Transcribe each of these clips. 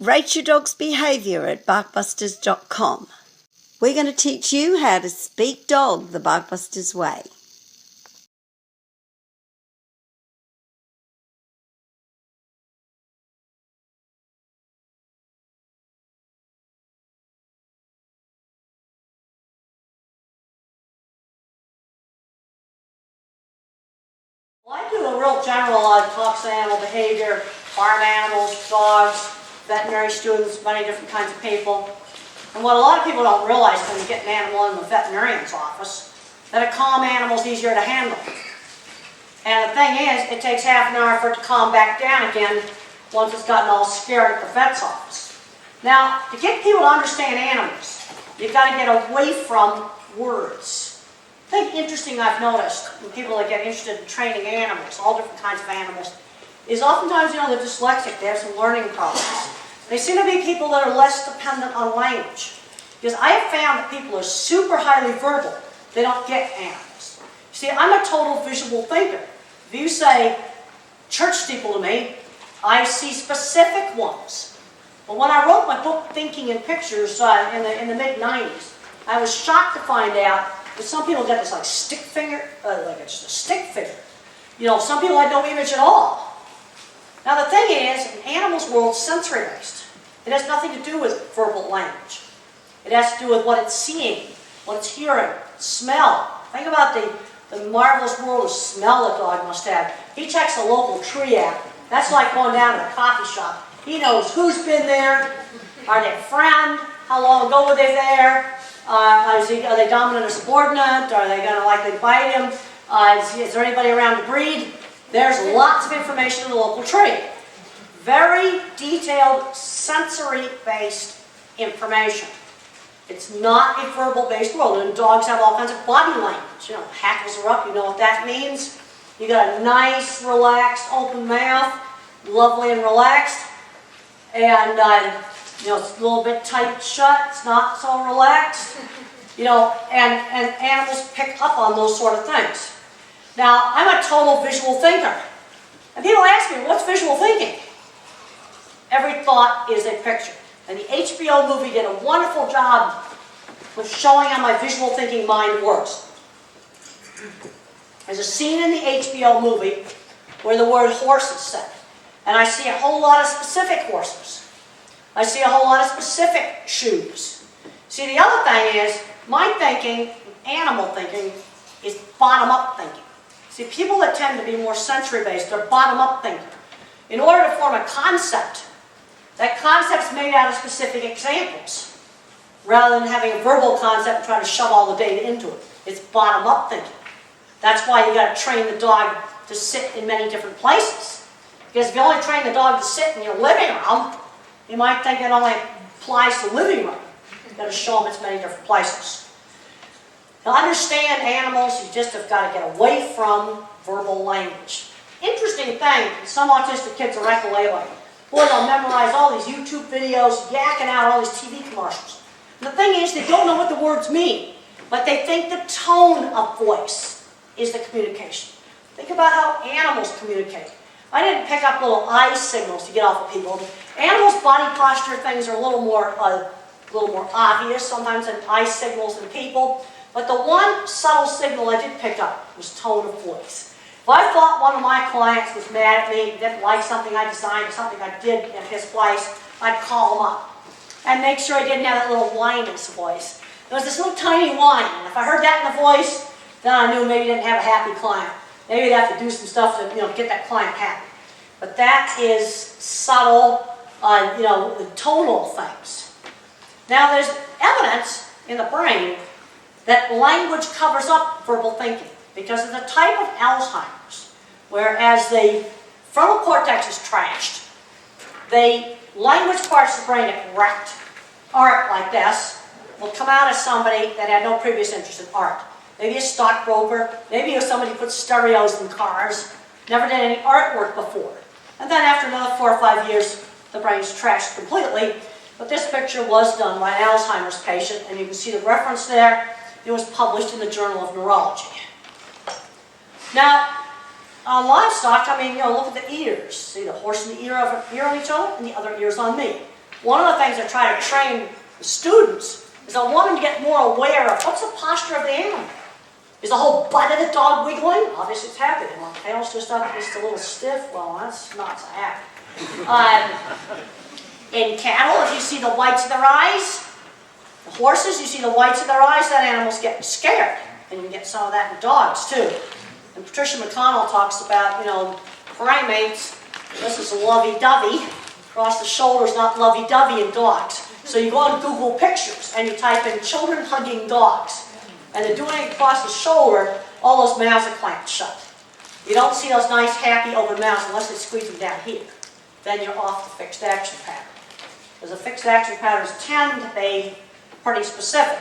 Rate your dog's behavior at barkbusters.com. We're going to teach you how to speak dog the Barkbusters way. Well, I do a real generalized talks on animal behavior, farm animals, dogs, veterinary students, many different kinds of people. And what a lot of people don't realize when you get an animal in the veterinarian's office, that a calm animal is easier to handle. And the thing is, it takes half an hour for it to calm back down again once it's gotten all scared at the vet's office. Now, to get people to understand animals, you've got to get away from words. The thing interesting I've noticed when people that get interested in training animals, all different kinds of animals, is oftentimes, they're dyslexic, they have some learning problems. They seem to be people that are less dependent on language. Because I have found that people are super highly verbal, they don't get animals. See, I'm a total visual thinker. If you say church steeple to me, I see specific ones. But when I wrote my book, Thinking in Pictures, in the mid-90s, I was shocked to find out that some people get this stick figure, like it's a stick figure. Some people had no image at all. Now the thing is, in animals' world, sensory-based. It has nothing to do with verbal language. It has to do with what it's seeing, what it's hearing, smell. Think about the marvelous world of smell a dog must have. He checks the local tree app. That's like going down to a coffee shop. He knows who's been there, are they a friend, how long ago were they there, are they dominant or subordinate, are they going to likely bite him, is there anybody around to breed? There's lots of information in the local tree. Very detailed, sensory-based information. It's not a verbal-based world, and dogs have all kinds of body language. Hackles are up, you know what that means. You got a nice, relaxed, open mouth, lovely and relaxed, and it's a little bit tight shut. It's not so relaxed. And animals pick up on those sort of things. Now, I'm a total visual thinker, and people ask me, what's visual thinking? Every thought is a picture. And the HBO movie did a wonderful job of showing how my visual thinking mind works. There's a scene in the HBO movie where the word horse is said. And I see a whole lot of specific horses. I see a whole lot of specific shoes. See, the other thing is, my thinking, animal thinking, is bottom-up thinking. See, people that tend to be more sensory-based are bottom-up thinking. In order to form a concept, that concept's made out of specific examples, rather than having a verbal concept and trying to shove all the data into it. It's bottom-up thinking. That's why you got to train the dog to sit in many different places. Because if you only train the dog to sit in your living room, you might think it only applies to the living room. You've got to show them it's many different places. To understand animals, you just have got to get away from verbal language. Interesting thing, some autistic kids are echolalic. Boy, they'll memorize all these YouTube videos, yakking out all these TV commercials. And the thing is, they don't know what the words mean, but they think the tone of voice is the communication. Think about how animals communicate. I didn't pick up little eye signals to get off of people. Animals' body posture things are a little more obvious sometimes than eye signals than people. But the one subtle signal I did pick up was tone of voice. If I thought one of my clients was mad at me, didn't like something I designed or something I did in his place, I'd call him up and make sure he didn't have that little whine in his voice. There was this little tiny whine, and if I heard that in the voice, then I knew maybe he didn't have a happy client. Maybe he'd have to do some stuff to get that client happy. But that is subtle, tonal things. Now there's evidence in the brain that language covers up verbal thinking because of the type of Alzheimer's, whereas the frontal cortex is trashed, the language parts of the brain get wrecked. Art like this will come out as somebody that had no previous interest in art. Maybe a stockbroker, maybe it was somebody who put stereos in cars, never did any artwork before. And then after another 4 or 5 years, the brain's trashed completely. But this picture was done by an Alzheimer's patient, and you can see the reference there. It was published in the Journal of Neurology. Now, Livestock, look at the ears. See the horse and the ear on each other, and the other ear's on me. one of the things I try to train the students is I want them to get more aware of what's the posture of the animal. Is the whole butt of the dog wiggling? Obviously it's happy. Well, the tail's just up, just a little stiff. Well, that's not so happy. In cattle, if you see the whites of their eyes, the horses, you see the whites of their eyes, that animal's getting scared. And you get some of that in dogs too. And Patricia McConnell talks about, primates. This is a lovey-dovey. Across the shoulder is not lovey-dovey in dogs. So you go on Google Pictures and you type in children hugging dogs. And they're doing it across the shoulder, all those mouths are clamped shut. You don't see those nice, happy open mouths unless they squeeze them down here. Then you're off the fixed action pattern. Because the fixed action patterns tend to be pretty specific.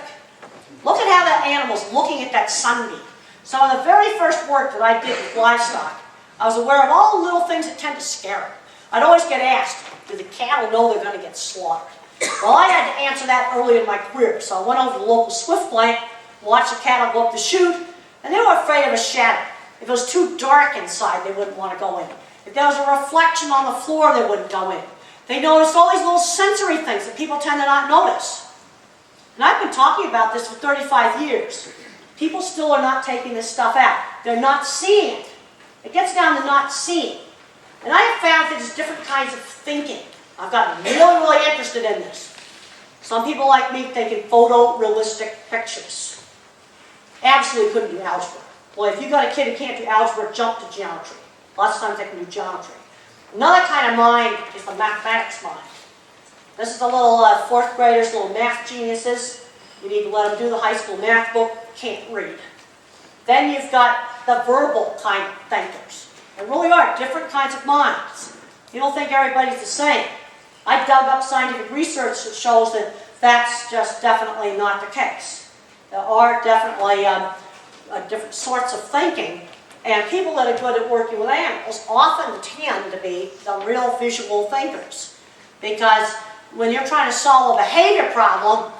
Look at how that animal's looking at that sunbeam. Some of the very first work that I did with livestock, I was aware of all the little things that tend to scare them. I'd always get asked, do the cattle know they're going to get slaughtered? Well, I had to answer that early in my career, so I went over to the local Swift plant, watched the cattle go up the chute, and they were afraid of a shadow. If it was too dark inside, they wouldn't want to go in. If there was a reflection on the floor, they wouldn't go in. They noticed all these little sensory things that people tend to not notice. And I've been talking about this for 35 years. People still are not taking this stuff out. They're not seeing it. It gets down to not seeing. And I have found that there's different kinds of thinking. I've gotten really, really interested in this. Some people like me thinking photorealistic pictures. Absolutely couldn't do algebra. Well, if you've got a kid who can't do algebra, jump to geometry. Lots of times they can do geometry. Another kind of mind is the mathematics mind. This is the little fourth graders, little math geniuses. You need to let them do the high school math book, can't read. Then you've got the verbal kind of thinkers. There really are different kinds of minds. You don't think everybody's the same. I dug up scientific research that shows that that's just definitely not the case. There are definitely different sorts of thinking, and people that are good at working with animals often tend to be the real visual thinkers. Because when you're trying to solve a behavior problem,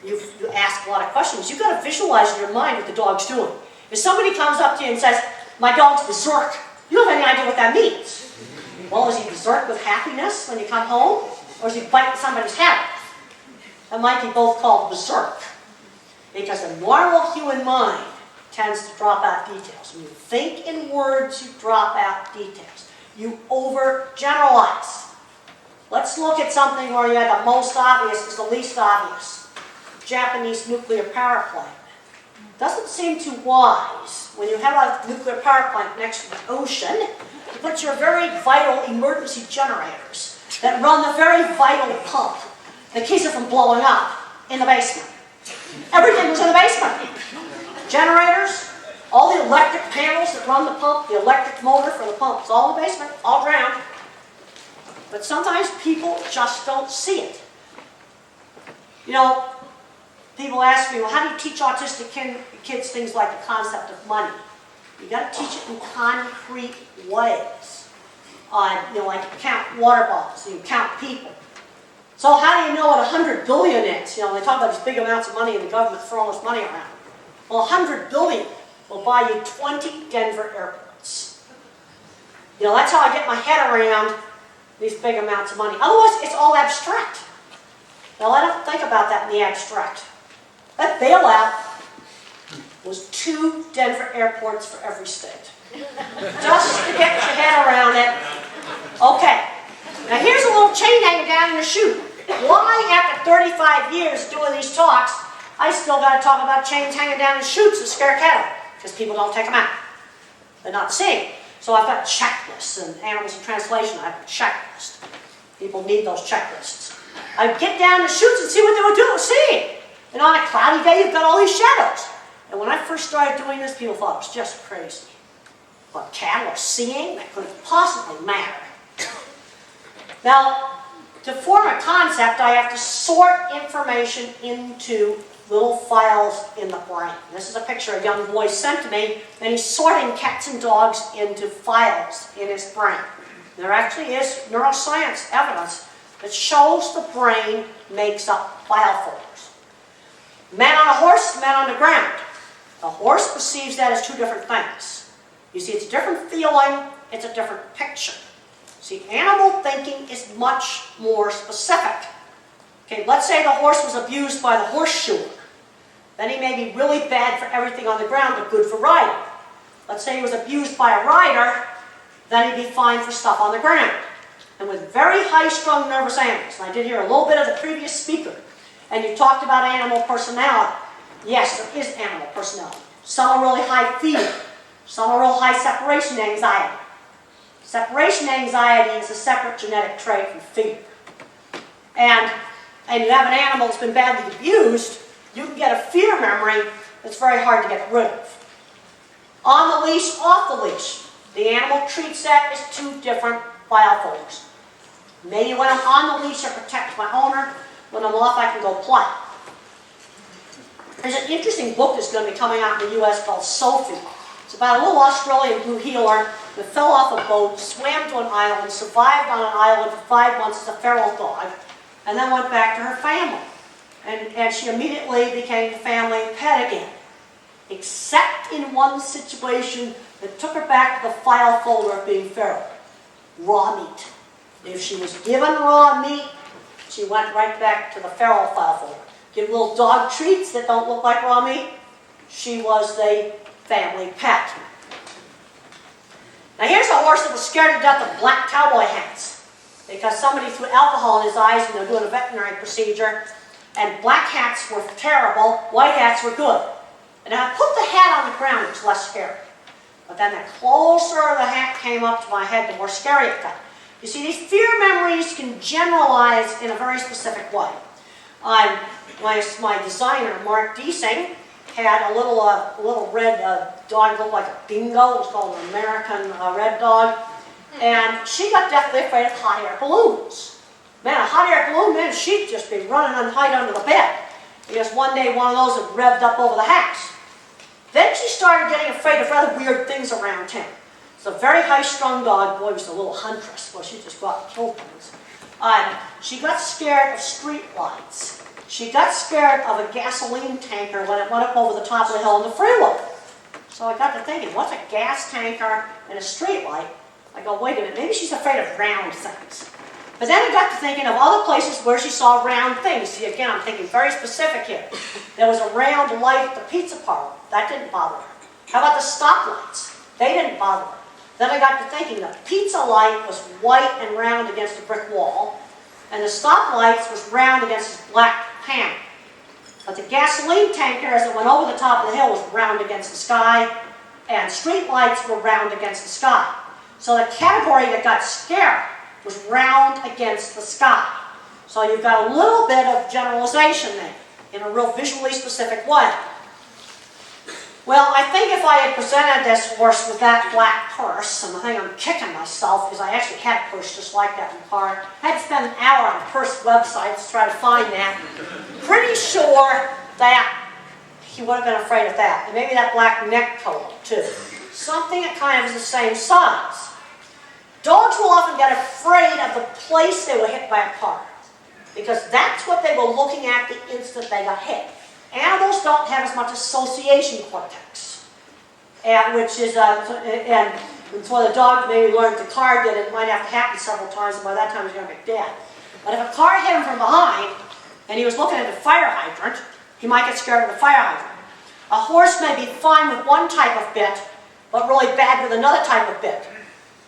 you ask a lot of questions. You've got to visualize in your mind what the dog's doing. If somebody comes up to you and says, my dog's berserk, you don't have any idea what that means. Well, is he berserk with happiness when you come home? Or is he biting somebody's head off? That might be both called berserk. Because the normal human mind tends to drop out details. When you think in words, you drop out details. You overgeneralize. Let's look at something where you have the most obvious is the least obvious. Japanese nuclear power plant. Doesn't seem too wise when you have a nuclear power plant next to the ocean to put your very vital emergency generators that run the very vital pump that keeps it from blowing up in the basement. Everything was in the basement. Generators, all the electric panels that run the pump, the electric motor for the pump, it's all in the basement, all drowned. But sometimes people just don't see it. People ask me, well, how do you teach autistic kids things like the concept of money? You got to teach it in concrete ways. Like you count water bottles, you count people. So how do you know what 100 billion is? They talk about these big amounts of money and the government throwing this money around. Well, 100 billion will buy you 20 Denver airports. That's how I get my head around these big amounts of money. Otherwise, it's all abstract. Now, I don't think about that in the abstract. That bailout was 2 Denver airports for every state. Just to get your head around it. Okay. Now, here's a little chain hanging down in the chute. Why, after 35 years doing these talks, I still got to talk about chains hanging down in chutes that scare cattle? Because people don't take them out. They're not seeing. So I've got checklists, and Animals in Translation, I have a checklist. People need those checklists. I get down the chutes and see what they were seeing. And on a cloudy day, you've got all these shadows. And when I first started doing this, people thought it was just crazy. But cattle are seeing? That couldn't possibly matter. Now, to form a concept, I have to sort information into little files in the brain. This is a picture a young boy sent to me, and he's sorting cats and dogs into files in his brain. There actually is neuroscience evidence that shows the brain makes up file folders. Man on a horse, man on the ground. The horse perceives that as 2 different things. You see, it's a different feeling, it's a different picture. See, animal thinking is much more specific. Okay, let's say the horse was abused by the horseshoer. Then he may be really bad for everything on the ground, but good for riding. Let's say he was abused by a rider, then he'd be fine for stuff on the ground. And with very high-strung nervous animals, and I did hear a little bit of the previous speaker, and you talked about animal personality. Yes, there is animal personality. Some are really high fear. Some are real high separation anxiety. Separation anxiety is a separate genetic trait from fear. And you have an animal that's been badly abused, you can get a fear memory that's very hard to get rid of. On the leash, off the leash. The animal treats that as two different file folders. Maybe when I'm on the leash, I protect my owner. When I'm off, I can go play. There's an interesting book that's going to be coming out in the U.S. called Sophie. It's about a little Australian blue heeler that fell off a boat, swam to an island, survived on an island for 5 months as a feral dog, and then went back to her family. And she immediately became the family pet again. Except in one situation that took her back to the file folder of being feral. Raw meat. If she was given raw meat, she went right back to the feral file folder. Give little dog treats that don't look like raw meat, she was the family pet. Now here's a horse that was scared to death of black cowboy hats because somebody threw alcohol in his eyes when they were doing a veterinary procedure, and black hats were terrible, white hats were good. And I put the hat on the ground, it was less scary. But then the closer the hat came up to my head, the more scary it got. You see, these fear memories can generalize in a very specific way. My designer, Mark Deasing, had a little red dog that looked like a dingo. It was called an American red dog. And she got deathly afraid of hot air balloons. Man, a hot air balloon, man, she'd just be running and hide under the bed. Because one day one of those had revved up over the house. Then she started getting afraid of rather weird things around town. It's a very high-strung dog. Boy, was a little huntress. Boy, she just got killed things. She got scared of street lights. She got scared of a gasoline tanker when it went up over the top of the hill on the freeway. So I got to thinking, what's a gas tanker and a street light? I go, wait a minute, maybe she's afraid of round things. But then I got to thinking of other places where she saw round things. See, again, I'm thinking very specific here. There was a round light at the pizza parlor. That didn't bother her. How about the stoplights? They didn't bother her. Then I got to thinking the pizza light was white and round against a brick wall, and the stoplights was round against this black panel. But the gasoline tanker, as it went over the top of the hill, was round against the sky, and street lights were round against the sky. So the category that got scared was round against the sky. So you've got a little bit of generalization there, in a real visually specific way. Well, I think if I had presented this horse with that black purse, and the thing I'm kicking myself is I actually had a purse just like that in the car. I had to spend an hour on purse websites to try to find that. Pretty sure that he would have been afraid of that. And maybe that black neck color, too. Something that kind of is the same size. Dogs will often get afraid of the place they were hit by a car, because that's what they were looking at the instant they got hit. Animals don't have as much association cortex, and so the dog maybe learned the car did it. It might have to happen several times, and by that time he's going to be dead. But if a car hit him from behind, and he was looking at the fire hydrant, he might get scared of the fire hydrant. A horse may be fine with one type of bit, but really bad with another type of bit.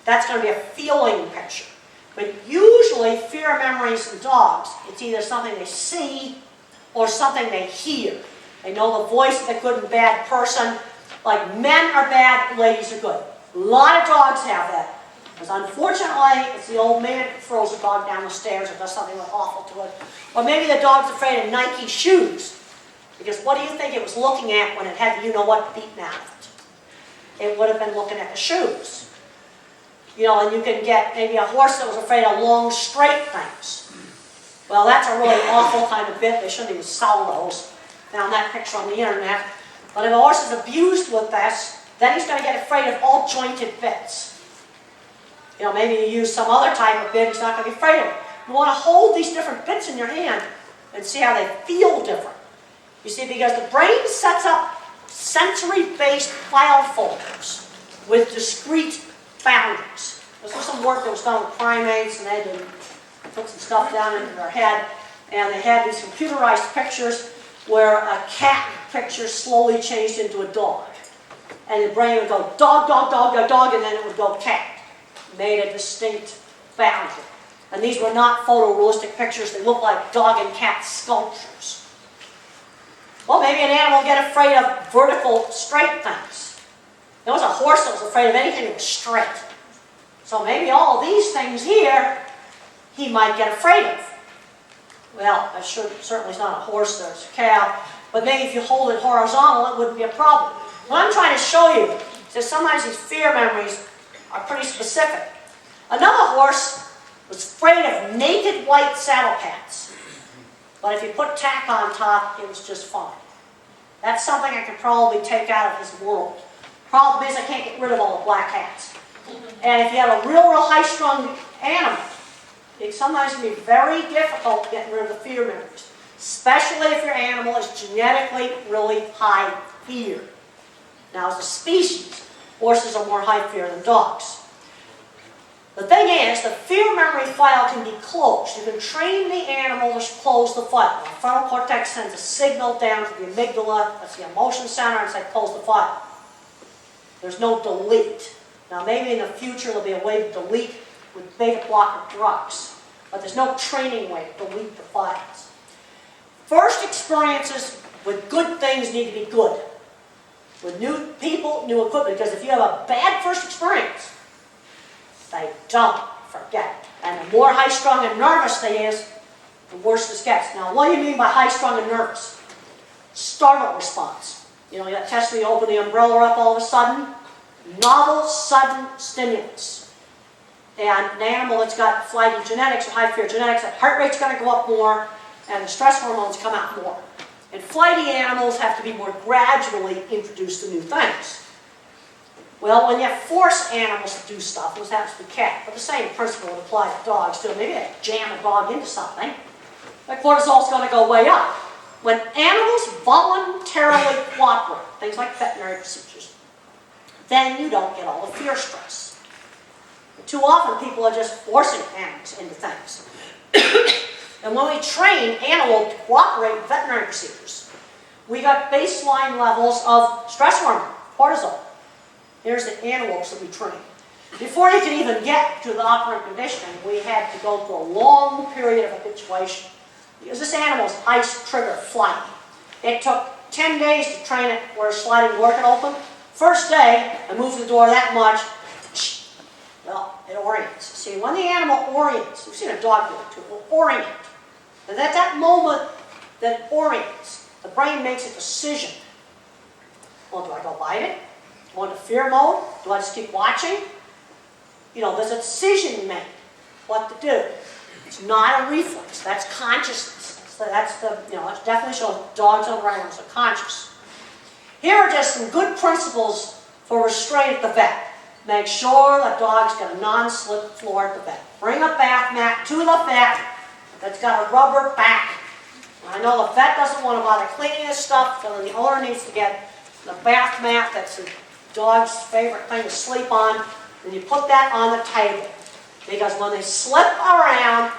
That's going to be a feeling picture. But usually, fear memories in dogs, it's either something they see or something they hear. They know the voice of the good and bad person. Like men are bad, ladies are good. A lot of dogs have that. Because unfortunately, it's the old man that throws a dog down the stairs or does something awful to it. Or maybe the dog's afraid of Nike shoes. Because what do you think it was looking at when it had the you-know-what beaten out of it? It would have been looking at the shoes. You know, and you can get maybe a horse that was afraid of long, straight things. Well, that's a really awful kind of bit. They shouldn't even sell those. Found that picture on the internet. But if a horse is abused with this, then he's going to get afraid of all jointed bits. You know, maybe you use some other type of bit, he's not going to be afraid of it. You want to hold these different bits in your hand and see how they feel different. You see, because the brain sets up sensory-based file folders with discrete boundaries. This was some work that was done with primates, and they took some stuff down into their head, and they had these computerized pictures where a cat picture slowly changed into a dog. And the brain would go dog, dog, dog, dog, dog, and then it would go cat. Made a distinct boundary. And these were not photorealistic pictures. They looked like dog and cat sculptures. Well, maybe an animal will get afraid of vertical, straight things. There was a horse that was afraid of anything that was straight. So maybe all of these things here, he might get afraid of. Well, certainly it's not a horse, there's a cow, but maybe if you hold it horizontal, it wouldn't be a problem. What I'm trying to show you is that sometimes these fear memories are pretty specific. Another horse was afraid of naked white saddle pads, but if you put tack on top, it was just fine. That's something I could probably take out of his world. Problem is I can't get rid of all the black hats. And if you have a real high-strung animal, it sometimes can be very difficult getting rid of the fear memories, especially if your animal is genetically really high fear. Now, as a species, horses are more high fear than dogs. The thing is, the fear memory file can be closed. You can train the animal to close the file. The frontal cortex sends a signal down to the amygdala, that's the emotion center, and says close the file. There's no delete. Now, maybe in the future there'll be a way to delete with beta blocker drugs, but there's no training way to delete the files. First experiences with good things need to be good. With new people, new equipment, because if you have a bad first experience, they don't forget. And the more high-strung and nervous they is, the worse this gets. Now, what do you mean by high-strung and nervous? Startle response. You know, that test where you open the umbrella up all of a sudden. Novel, sudden stimulus. And an animal that's got flighty genetics or high fear genetics, that heart rate's going to go up more, and the stress hormones come out more. And flighty animals have to be more gradually introduced to new things. Well, when you force animals to do stuff, this happens to be cat, but the same principle would apply to dogs too. Maybe they jam a dog into something, the cortisol's going to go way up. When animals voluntarily cooperate, things like veterinary procedures, then you don't get all the fear stress. But too often people are just forcing animals into things. And when we train animals to cooperate with veterinary procedures, we got baseline levels of stress hormone, cortisol. Here's the antelopes that we train. Before you could even get to the operant conditioning, we had to go through a long period of habituation. Because this animal's ice trigger flight. It took 10 days to train it where a sliding door could open. First day, I moved the door that much, well, it orients. See, when the animal orients, you've seen a dog do it too, it will orient. And at that moment that it orients, the brain makes a decision. Well, do I go bite it? Go into fear mode? Do I just keep watching? You know, there's a decision made what to do. It's not a reflex. That's consciousness. So that's the, you know, it definitely shows dogs and animals are conscious. Here are just some good principles for restraint at the vet. Make sure the dog's got a non-slip floor at the vet. Bring a bath mat to the vet that's got a rubber back. I know the vet doesn't want to bother cleaning this stuff, so then the owner needs to get the bath mat that's the dog's favorite thing to sleep on, and you put that on the table. Because when they slip around,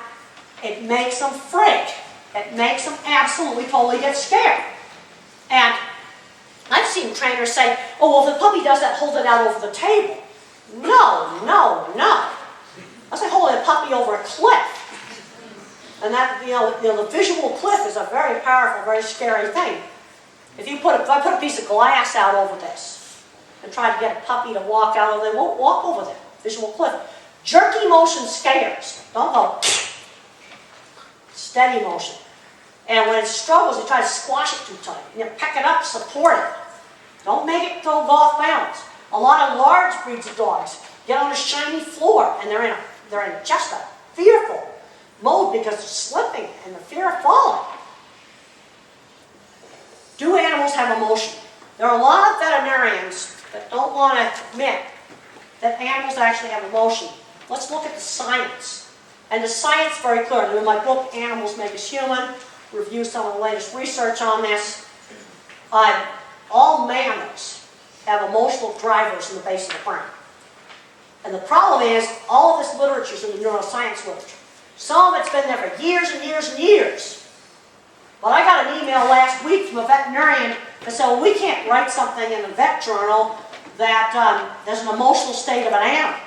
it makes them freak. It makes them absolutely, totally get scared. And I've seen trainers say, oh, well, if the puppy does that, hold it out over the table. No, no, no. That's like holding a puppy over a cliff. And that, you know, the visual cliff is a very powerful, very scary thing. If I put a piece of glass out over this and try to get a puppy to walk out, they won't walk over that visual cliff. Jerky motion scares. Don't go. Steady motion. And when it struggles, you try to squash it too tight. You pick it up, support it. Don't make it go off balance. A lot of large breeds of dogs get on a shiny floor, and they're in just a fearful mode because they're slipping and the fear of falling. Do animals have emotion? There are a lot of veterinarians that don't want to admit that animals actually have emotion. Let's look at the science. And the science is very clear. In my book, Animals Make Us Human, review some of the latest research on this. All mammals have emotional drivers in the base of the brain. And the problem is, all of this literature is in the neuroscience literature. Some of it's been there for years and years and years. But I got an email last week from a veterinarian that said, well, we can't write something in the vet journal that there's an emotional state of an animal.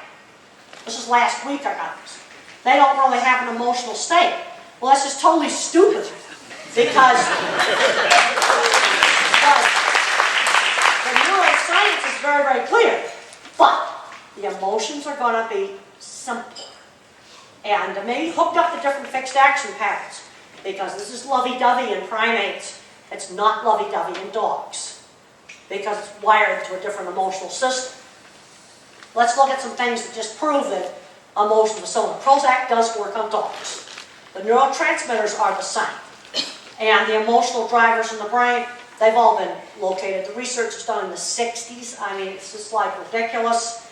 This is last week I got this. They don't really have an emotional state. Well, that's just totally stupid. Because the neuroscience is very, very clear. But the emotions are going to be simple. And maybe hooked up to different fixed action patterns. Because this is lovey-dovey in primates. It's not lovey-dovey in dogs. Because it's wired to a different emotional system. Let's look at some things that just prove that emotions are similar. Prozac does work on dogs. The neurotransmitters are the same. And the emotional drivers in the brain, they've all been located. The research is done in the 60s. I mean, it's just like ridiculous.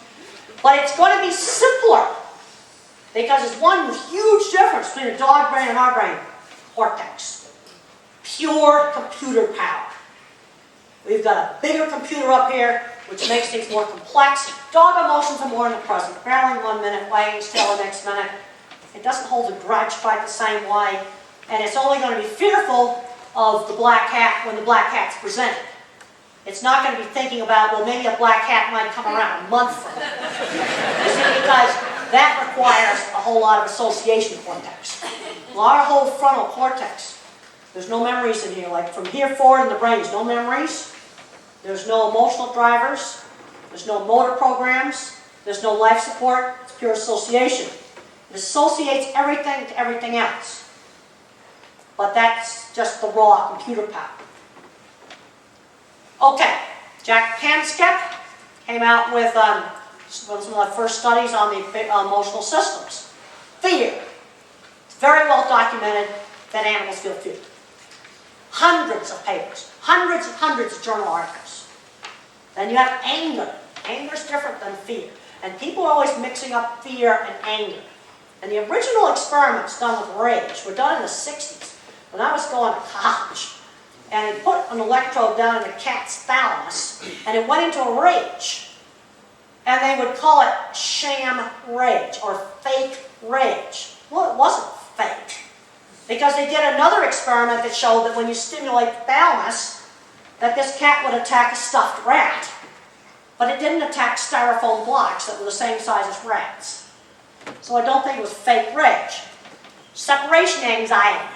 But it's going to be simpler. Because there's one huge difference between a dog brain and our brain. Cortex. Pure computer power. We've got a bigger computer up here, which makes things more complex. Dog emotions are more in the present. Growling 1 minute, wagging its tail the next minute. It doesn't hold a grudge quite the same way. And it's only going to be fearful of the black cat when the black cat's presented. It's not going to be thinking about, well, maybe a black cat might come around a month from now. You see, because that requires a whole lot of association cortex. Well, our whole frontal cortex, there's no memories in here. Like from here forward in the brain, there's no memories. There's no emotional drivers. There's no motor programs. There's no life support. It's pure association. It associates everything to everything else. But that's just the raw computer power. Okay, Jack Panskep came out with some of the first studies on the emotional systems. Fear. It's very well documented that animals feel fear. Hundreds of papers, hundreds and hundreds of journal articles. Then you have anger. Anger is different than fear. And people are always mixing up fear and anger. And the original experiments done with rage were done in the 60s when I was going to college. And they put an electrode down in a cat's thalamus, and it went into a rage. And they would call it sham rage, or fake rage. Well, it wasn't fake. Because they did another experiment that showed that when you stimulate the thalamus, that this cat would attack a stuffed rat. But it didn't attack styrofoam blocks that were the same size as rats. So I don't think it was fake rage. Separation anxiety.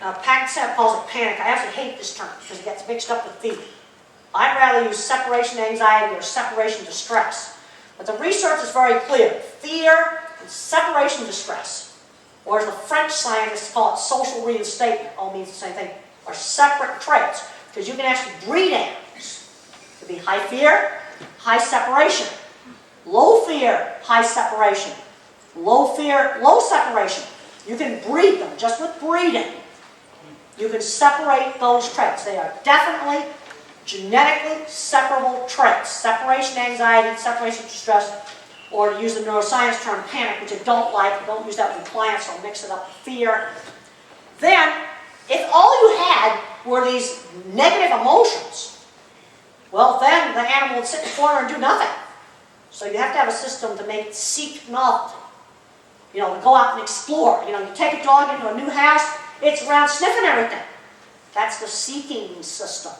Paxson calls it panic. I actually hate this term because it gets mixed up with fear. I'd rather use separation anxiety or separation distress. But the research is very clear. Fear and separation distress, or as the French scientists call it, social reinstatement, all means the same thing, are separate traits. Because you can actually breed animals. It could be high fear, high separation. Low fear, high separation. Low fear, low separation. You can breed them just with breeding. You can separate those traits. They are definitely genetically separable traits. Separation anxiety, separation distress, or to use the neuroscience term panic, which I don't like. I don't use that with clients, so I'll mix it up with fear. Then, if all you had were these negative emotions, well then the animal would sit in the corner and do nothing. So you have to have a system to make it seek novelty. You know, to go out and explore. You know, you take a dog into a new house, it's around sniffing everything. That's the seeking system.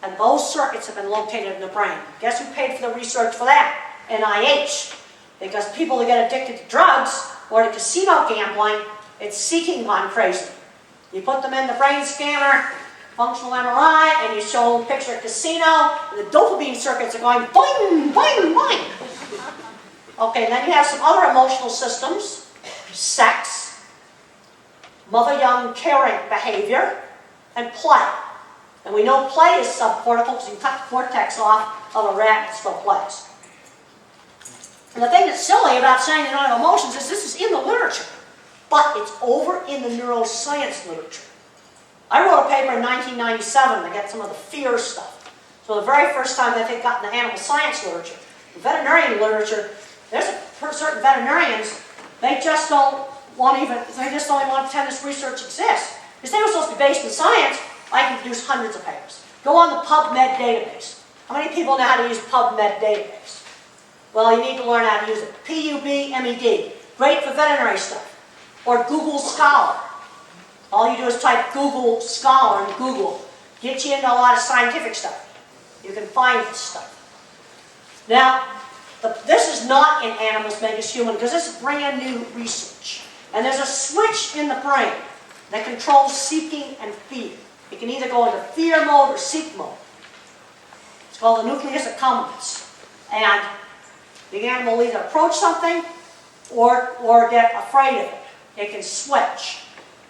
And those circuits have been located in the brain. Guess who paid for the research for that? NIH. Because people that get addicted to drugs or to casino gambling, it's seeking gone crazy. You put them in the brain scanner, functional MRI, and you show them a picture of casino, and the dopamine circuits are going boing, boing, boing. Okay, then you have some other emotional systems. Sex, mother-young caring behavior, and play. And we know play is subcortical because you cut the cortex off of a rat and it still plays. And the thing that's silly about saying they don't have emotions is this is in the literature. But it's over in the neuroscience literature. I wrote a paper in 1997 to get some of the fear stuff. So the very first time that they got in the animal science literature, the veterinarian literature, there's certain veterinarians, they just don't want even, they just don't even want to pretend this research exists. Because they were supposed to be based in science, I can produce hundreds of papers. Go on the PubMed database. How many people know how to use PubMed database? Well, you need to learn how to use it. PUBMED. Great for veterinary stuff. Or Google Scholar. All you do is type Google Scholar in Google. Gets you into a lot of scientific stuff. You can find this stuff. Now, this is not in Animals Make Us Human because this is brand new research. And there's a switch in the brain that controls seeking and fear. It can either go into fear mode or seek mode. It's called the nucleus accumbens. And the animal will either approach something or get afraid of it. It can switch.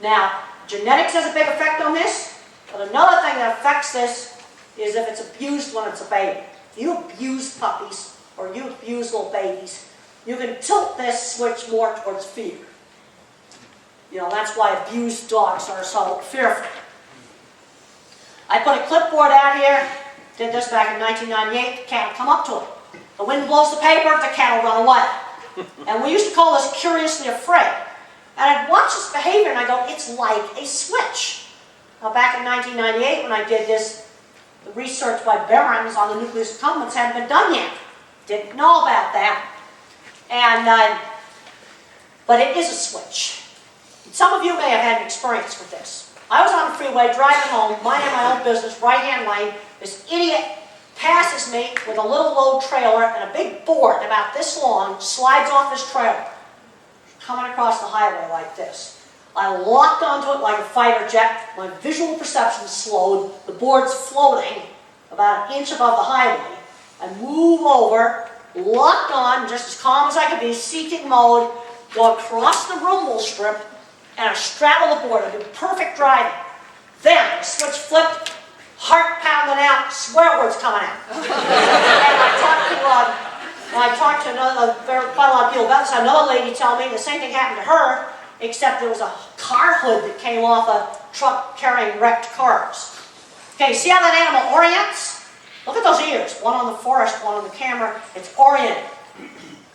Now, genetics has a big effect on this, but another thing that affects this is if it's abused when it's a baby. If you abuse puppies or you abuse little babies, you can tilt this switch more towards fear. You know, that's why abused dogs are so fearful. I put a clipboard out here, did this back in 1998, the cat will come up to it. The wind blows the paper, the cat will run away. And we used to call this curiously afraid. And I'd watch this behavior and I go, it's like a switch. Now back in 1998 when I did this, the research by Behrens on the nucleus accumbens hadn't been done yet. Didn't know about that. And, but it is a switch. And some of you may have had an experience with this. I was on the freeway driving home, minding my own business, right-hand lane. This idiot passes me with a little load trailer and a big board about this long, slides off his trailer, coming across the highway like this. I locked onto it like a fighter jet. My visual perception slowed. The board's floating about an inch above the highway. I move over, locked on, just as calm as I could be, seeking mode, go across the rumble strip, and I straddle the board. I do perfect driving. Then the switch flipped, heart pounding out, swear words coming out. And I talked to quite a lot of people about this. Another lady told me the same thing happened to her, except there was a car hood that came off a truck carrying wrecked cars. Okay, see how that animal orients? Look at those ears, one on the forest, one on the camera. It's oriented.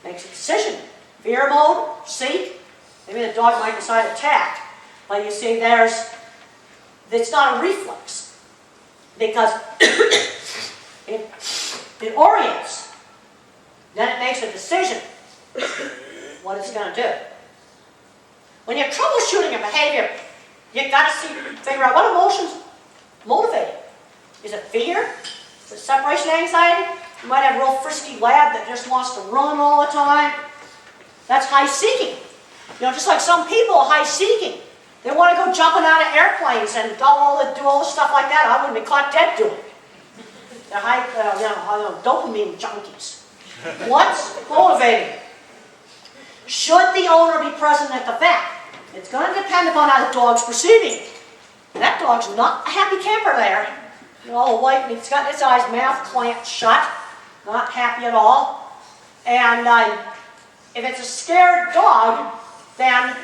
Makes a decision. Fear mode, seek. Maybe the dog might decide to attack. But you see, it's not a reflex. Because it orients. Then it makes a decision what it's going to do. When you're troubleshooting a behavior, you've got to figure out what emotions motivate it. Is it fear? Is it separation anxiety? You might have a real frisky lab that just wants to run all the time. That's high seeking. You know, just like some people are high seeking. They want to go jumping out of airplanes and do all the stuff like that. I wouldn't be caught dead doing it. They're high, dopamine junkies. What's motivating? Should the owner be present at the vet? It's going to depend upon how the dog's perceiving it. That dog's not a happy camper there. You know, all white, and it's got its eyes, mouth clamped shut. Not happy at all. And if it's a scared dog, then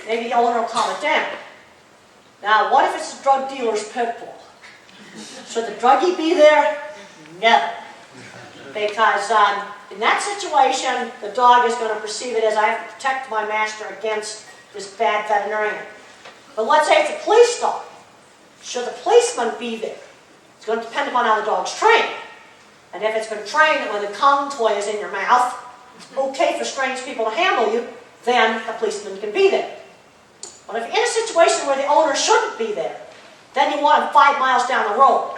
maybe the owner will calm it down. Now, what if it's a drug dealer's pit bull? Should the druggie be there? No. Because in that situation, the dog is going to perceive it as I have to protect my master against this bad veterinarian. But let's say it's a police dog. Should the policeman be there? It's going to depend upon how the dog's trained. And if it's been trained that when the Kong toy is in your mouth, it's okay for strange people to handle you, then a policeman can be there. But if you're in a situation where the owner shouldn't be there, then you want him 5 miles down the road.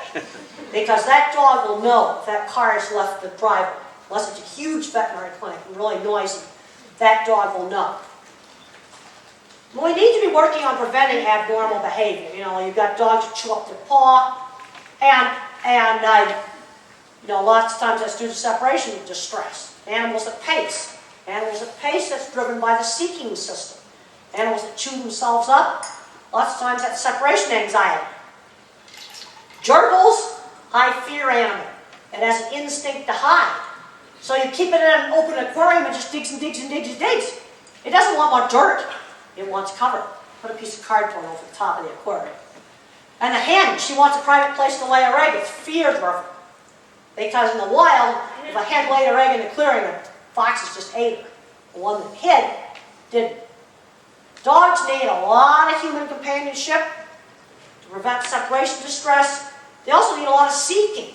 Because that dog will know if that car has left the driveway. Unless it's a huge veterinary clinic and really noisy, that dog will know. Well, we need to be working on preventing abnormal behavior. You know, you've got dogs that chew up their paw, and lots of times that's due to separation distress. Animals that pace. Animals that pace, that's driven by the seeking system. Animals that chew themselves up, lots of times that's separation anxiety. Gerbils, high fear animal. It has an instinct to hide. So you keep it in an open aquarium and just digs and digs and digs and digs. It doesn't want more dirt. It wants cover. Put a piece of cardboard over the top of the aquarium. And the hen, she wants a private place to lay her egg. It's fear-driven. Because in the wild, if a hen laid her egg in the clearing, the foxes just ate her. The one that hid didn't. Dogs need a lot of human companionship to prevent separation distress. They also need a lot of seeking.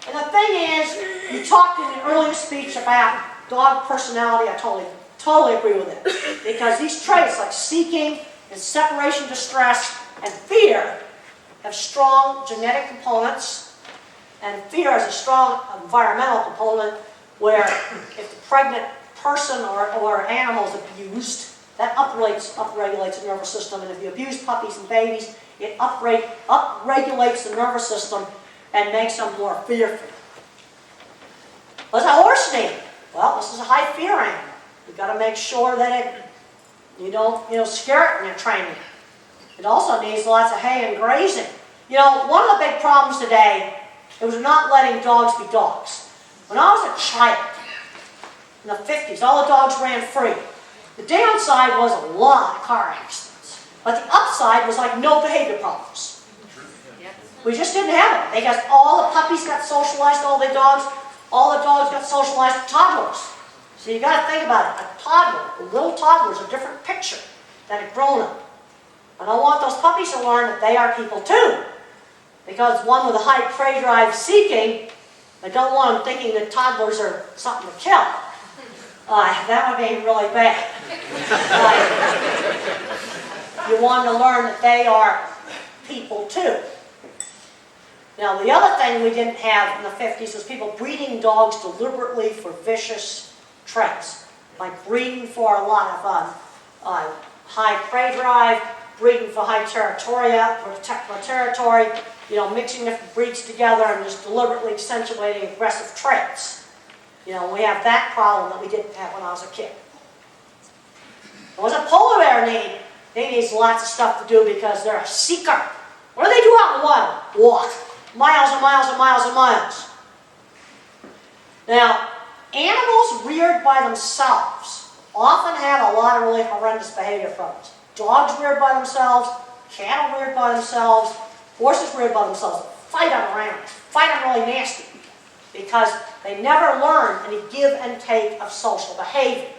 And the thing is, you talked in the earlier speech about dog personality, I totally agree with it. Because these traits like seeking and separation distress and fear have strong genetic components, and fear has a strong environmental component where if the pregnant person or animal is abused, that upregulates the nervous system, and if you abuse puppies and babies, it upregulates the nervous system and makes them more fearful. What's a horse need? Well, this is a high fear animal. You've got to make sure that you don't scare it in your training. It also needs lots of hay and grazing. One of the big problems today is not letting dogs be dogs. When I was a child, in the 50s, all the dogs ran free. The downside was a lot of car accidents. But the upside was like no behavior problems. We just didn't have it. Because all the puppies got socialized, all the dogs got socialized to toddlers. So you got to think about it. A little toddler is a different picture than a grown-up. And I want those puppies to learn that they are people too. Because one with a high prey drive seeking, I don't want them thinking that toddlers are something to kill. That would be really bad. You want them to learn that they are people too. Now, the other thing we didn't have in the 50s was people breeding dogs deliberately for vicious traits. Like breeding for a lot of high prey drive, breeding for high territory, mixing different breeds together and just deliberately accentuating aggressive traits. We have that problem that we didn't have when I was a kid. What does a polar bear need? They need lots of stuff to do because they're a seeker. What do they do out in the wild? Walk. Miles and miles and miles and miles. Now, animals reared by themselves often have a lot of really horrendous behavior problems. Dogs reared by themselves, cattle reared by themselves, horses reared by themselves. Fight other animals. Fight them really nasty. Because they never learn any give and take of social behavior.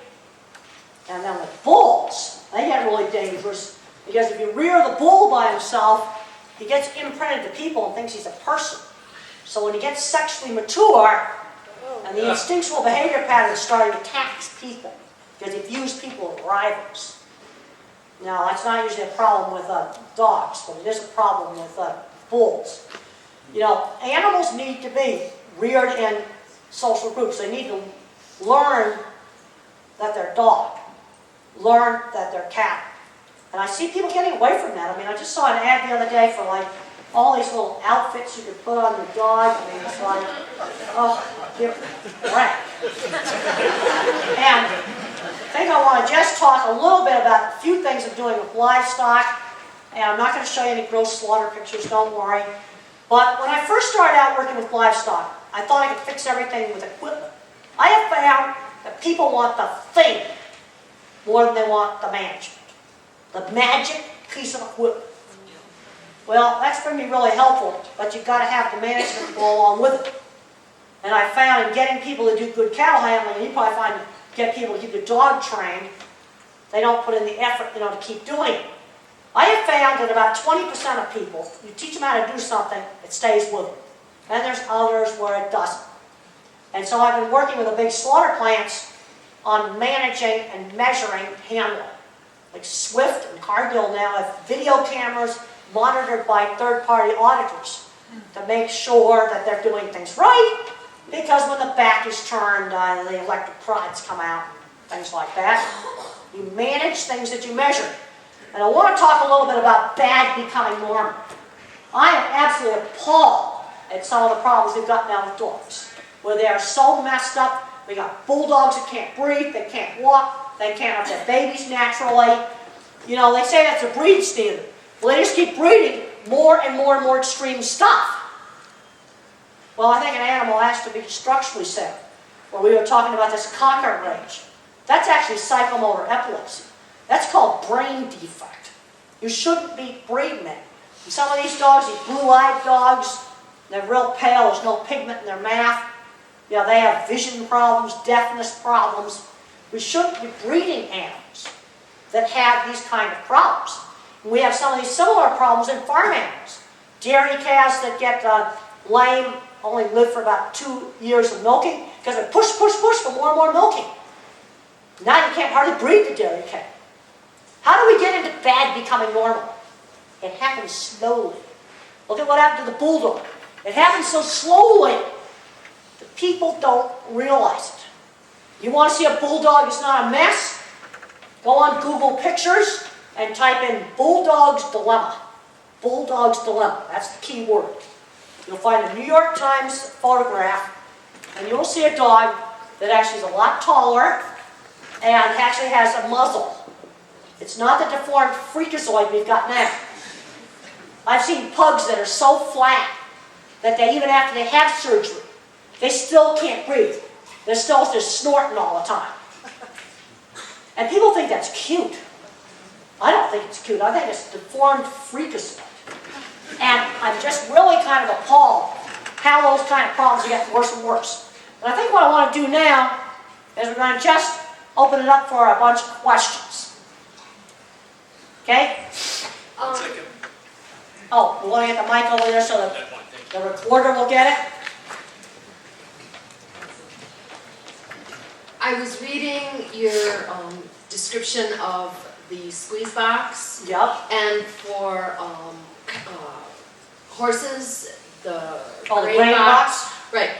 And then with bulls, they get really dangerous because if you rear the bull by himself, he gets imprinted to people and thinks he's a person. So when he gets sexually mature, and the instinctual behavior patterns start to attack people because he views people as rivals. Now, that's not usually a problem with dogs, but it is a problem with bulls. Animals need to be reared in social groups. They need to learn that they're dog, learn that they're cat. And I see people getting away from that. I just saw an ad the other day for all these little outfits you could put on your dog. It's like, oh, give crap. And I think I want to just talk a little bit about a few things I'm doing with livestock. And I'm not going to show you any gross slaughter pictures, don't worry. But when I first started out working with livestock, I thought I could fix everything with equipment. I have found that people want the thing more than they want the management. The magic piece of equipment. Well, that's going to be really helpful, but you've got to have the management go along with it. And I found in getting people to do good cattle handling, and you probably find get people to keep the dog trained, they don't put in the effort, to keep doing it. I have found that about 20% of people, you teach them how to do something, it stays with them. And there's others where it doesn't. And so I've been working with the big slaughter plants on managing and measuring handling. Like Swift and Cargill now have video cameras monitored by third-party auditors to make sure that they're doing things right, because when the back is turned, the electric prods come out, things like that. You manage things that you measure. And I want to talk a little bit about bad becoming normal. I am absolutely appalled at some of the problems we've got now with dogs, where they are so messed up. We got bulldogs that can't breathe, they can't walk, they can't have their babies naturally. They say that's a breed standard. Well, they just keep breeding more and more and more extreme stuff. Well, I think an animal has to be structurally sound. Where we were talking about this cocker rage. That's actually psychomotor epilepsy. That's called brain defect. You shouldn't be breeding it. And some of these dogs, these blue-eyed dogs, they're real pale, there's no pigment in their mouth. They have vision problems, deafness problems. We shouldn't be breeding animals that have these kind of problems. And we have some of these similar problems in farm animals. Dairy calves that get lame only live for about 2 years of milking. because they push for more and more milking. Now you can't hardly breed the dairy cow. How do we get into bad becoming normal? It happens slowly. Look at what happened to the bulldog. It happens so slowly that people don't realize it. You want to see a bulldog is not a mess? Go on Google Pictures and type in Bulldog's Dilemma. Bulldog's Dilemma, that's the key word. You'll find a New York Times photograph, and you'll see a dog that actually is a lot taller and actually has a muzzle. It's not the deformed freakazoid we've got now. I've seen pugs that are so flat that they, even after they have surgery, they still can't breathe. They're still just snorting all the time. And people think that's cute. I don't think it's cute. I think it's deformed freakazoid. And I'm just really kind of appalled how those kind of problems are getting worse and worse. And I think what I want to do now is we're going to just open it up for a bunch of questions. Okay? Oh, we want to get the mic over there so that the recorder will get it? I was reading your description of the squeeze box. Yep. And for horses, the grain box. Right.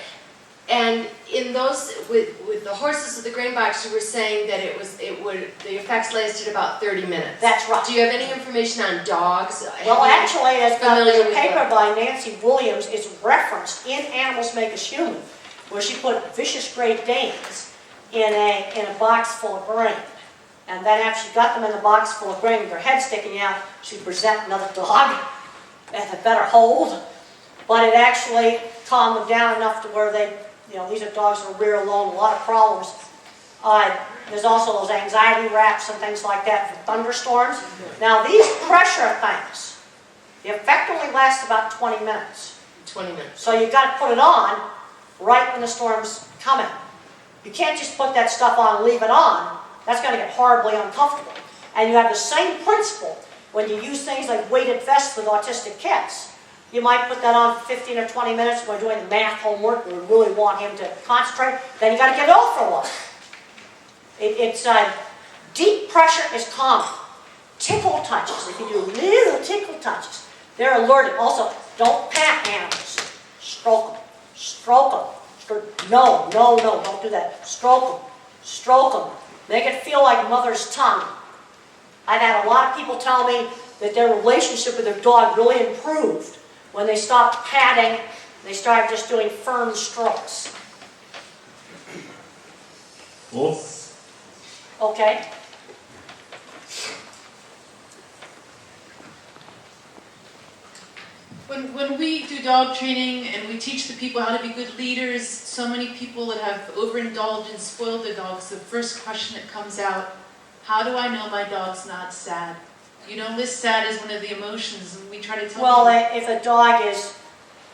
And in those, with the horses with the grain box, you were saying that the effects lasted about 30 minutes. That's right. Do you have any information on dogs? Well, actually, there's a paper that? by Nancy Williams is referenced in Animals Make Us Human, where she put vicious Great Danes in a box full of grain. And then after she got them in the box full of grain with their head sticking out, she'd present another dog with a better hold. But it actually calmed them down enough to where they, these are dogs that are rear alone, a lot of problems. There's also those anxiety wraps and things like that for thunderstorms. Now these pressure things, the effect only lasts about 20 minutes. 20 minutes. So you've got to put it on right when the storm's coming. You can't just put that stuff on and leave it on. That's going to get horribly uncomfortable. And you have the same principle when you use things like weighted vests with autistic kids. You might put that on for 15 or 20 minutes when we're doing the math homework. We really want him to concentrate. Then you got to get it off for a while. Deep pressure is common. Tickle touches, if you do little tickle touches, they're alerted. Also, don't pat animals. Stroke them. Stroke them. No, don't do that. Stroke them. Stroke them. Make it feel like mother's tongue. I've had a lot of people tell me that their relationship with their dog really improved when they stopped patting, they started just doing firm strokes. Cool. Okay. When we do dog training and we teach the people how to be good leaders, so many people that have overindulged and spoiled their dogs, the first question that comes out, how do I know my dog's not sad? You don't list sad as one of the emotions, and we try to tell Well, them. if a dog is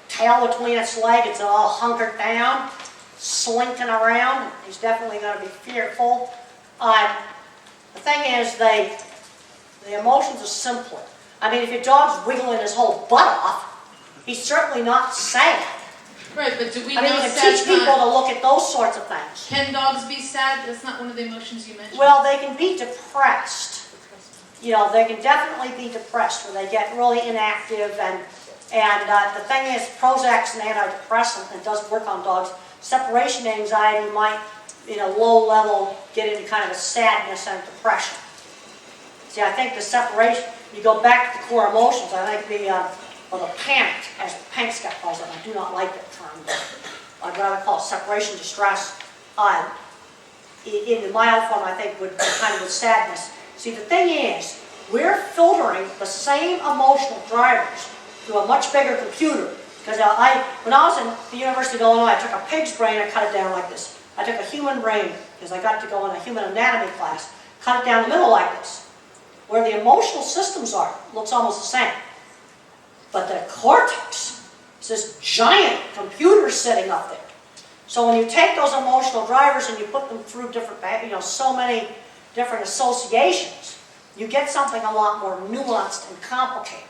tail between its legs, it's all hunkered down, slinking around, he's definitely going to be fearful. The thing is, the emotions are simpler. I mean, if your dog's wiggling his whole butt off, he's certainly not sad. Right, but do we I mean, know you can sad's teach people not, to look at those sorts of things. can dogs be sad? That's not one of the emotions you mentioned. Well, they can be depressed. They can definitely be depressed where they get really inactive. And the thing is, Prozac's an antidepressant and does work on dogs. Separation anxiety might, low level, get into kind of a sadness and depression. See, I think the separation, you go back to the core emotions, I think the panic, as Pankska calls it, I do not like that term, but I'd rather call it separation distress. In the mild form, I think, would be kind of with sadness. See, the thing is, we're filtering the same emotional drivers through a much bigger computer. Because when I was in the University of Illinois, I took a pig's brain and cut it down like this. I took a human brain, because I got to go in a human anatomy class, cut it down the middle like this. Where the emotional systems are, looks almost the same. But the cortex is this giant computer sitting up there. So when you take those emotional drivers and you put them through different, so many different associations, you get something a lot more nuanced and complicated.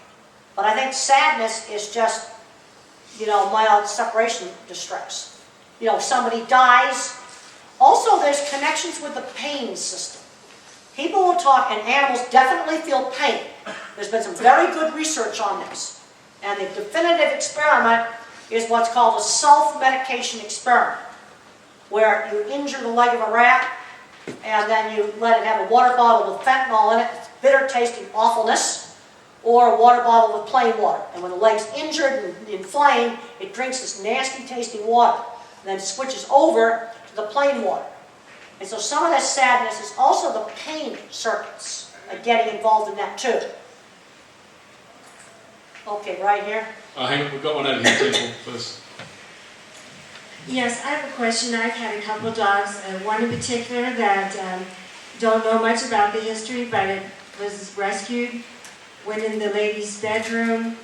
But I think sadness is just, mild separation distress. somebody dies. Also, there's connections with the pain system. People will talk, and animals definitely feel pain. There's been some very good research on this. And the definitive experiment is what's called a self-medication experiment, where you injure the leg of a rat, and then you let it have a water bottle with fentanyl in it, bitter tasting awfulness, or a water bottle with plain water. And when the leg's injured and inflamed, it drinks this nasty tasting water, and then switches over to the plain water. And so some of that sadness is also the pain circuits getting involved in that too. Okay, right here. Hang on, we've got one over here, table first. Yes, I have a question. I've had a couple dogs, one in particular that don't know much about the history, but it was rescued, went in the lady's bedroom,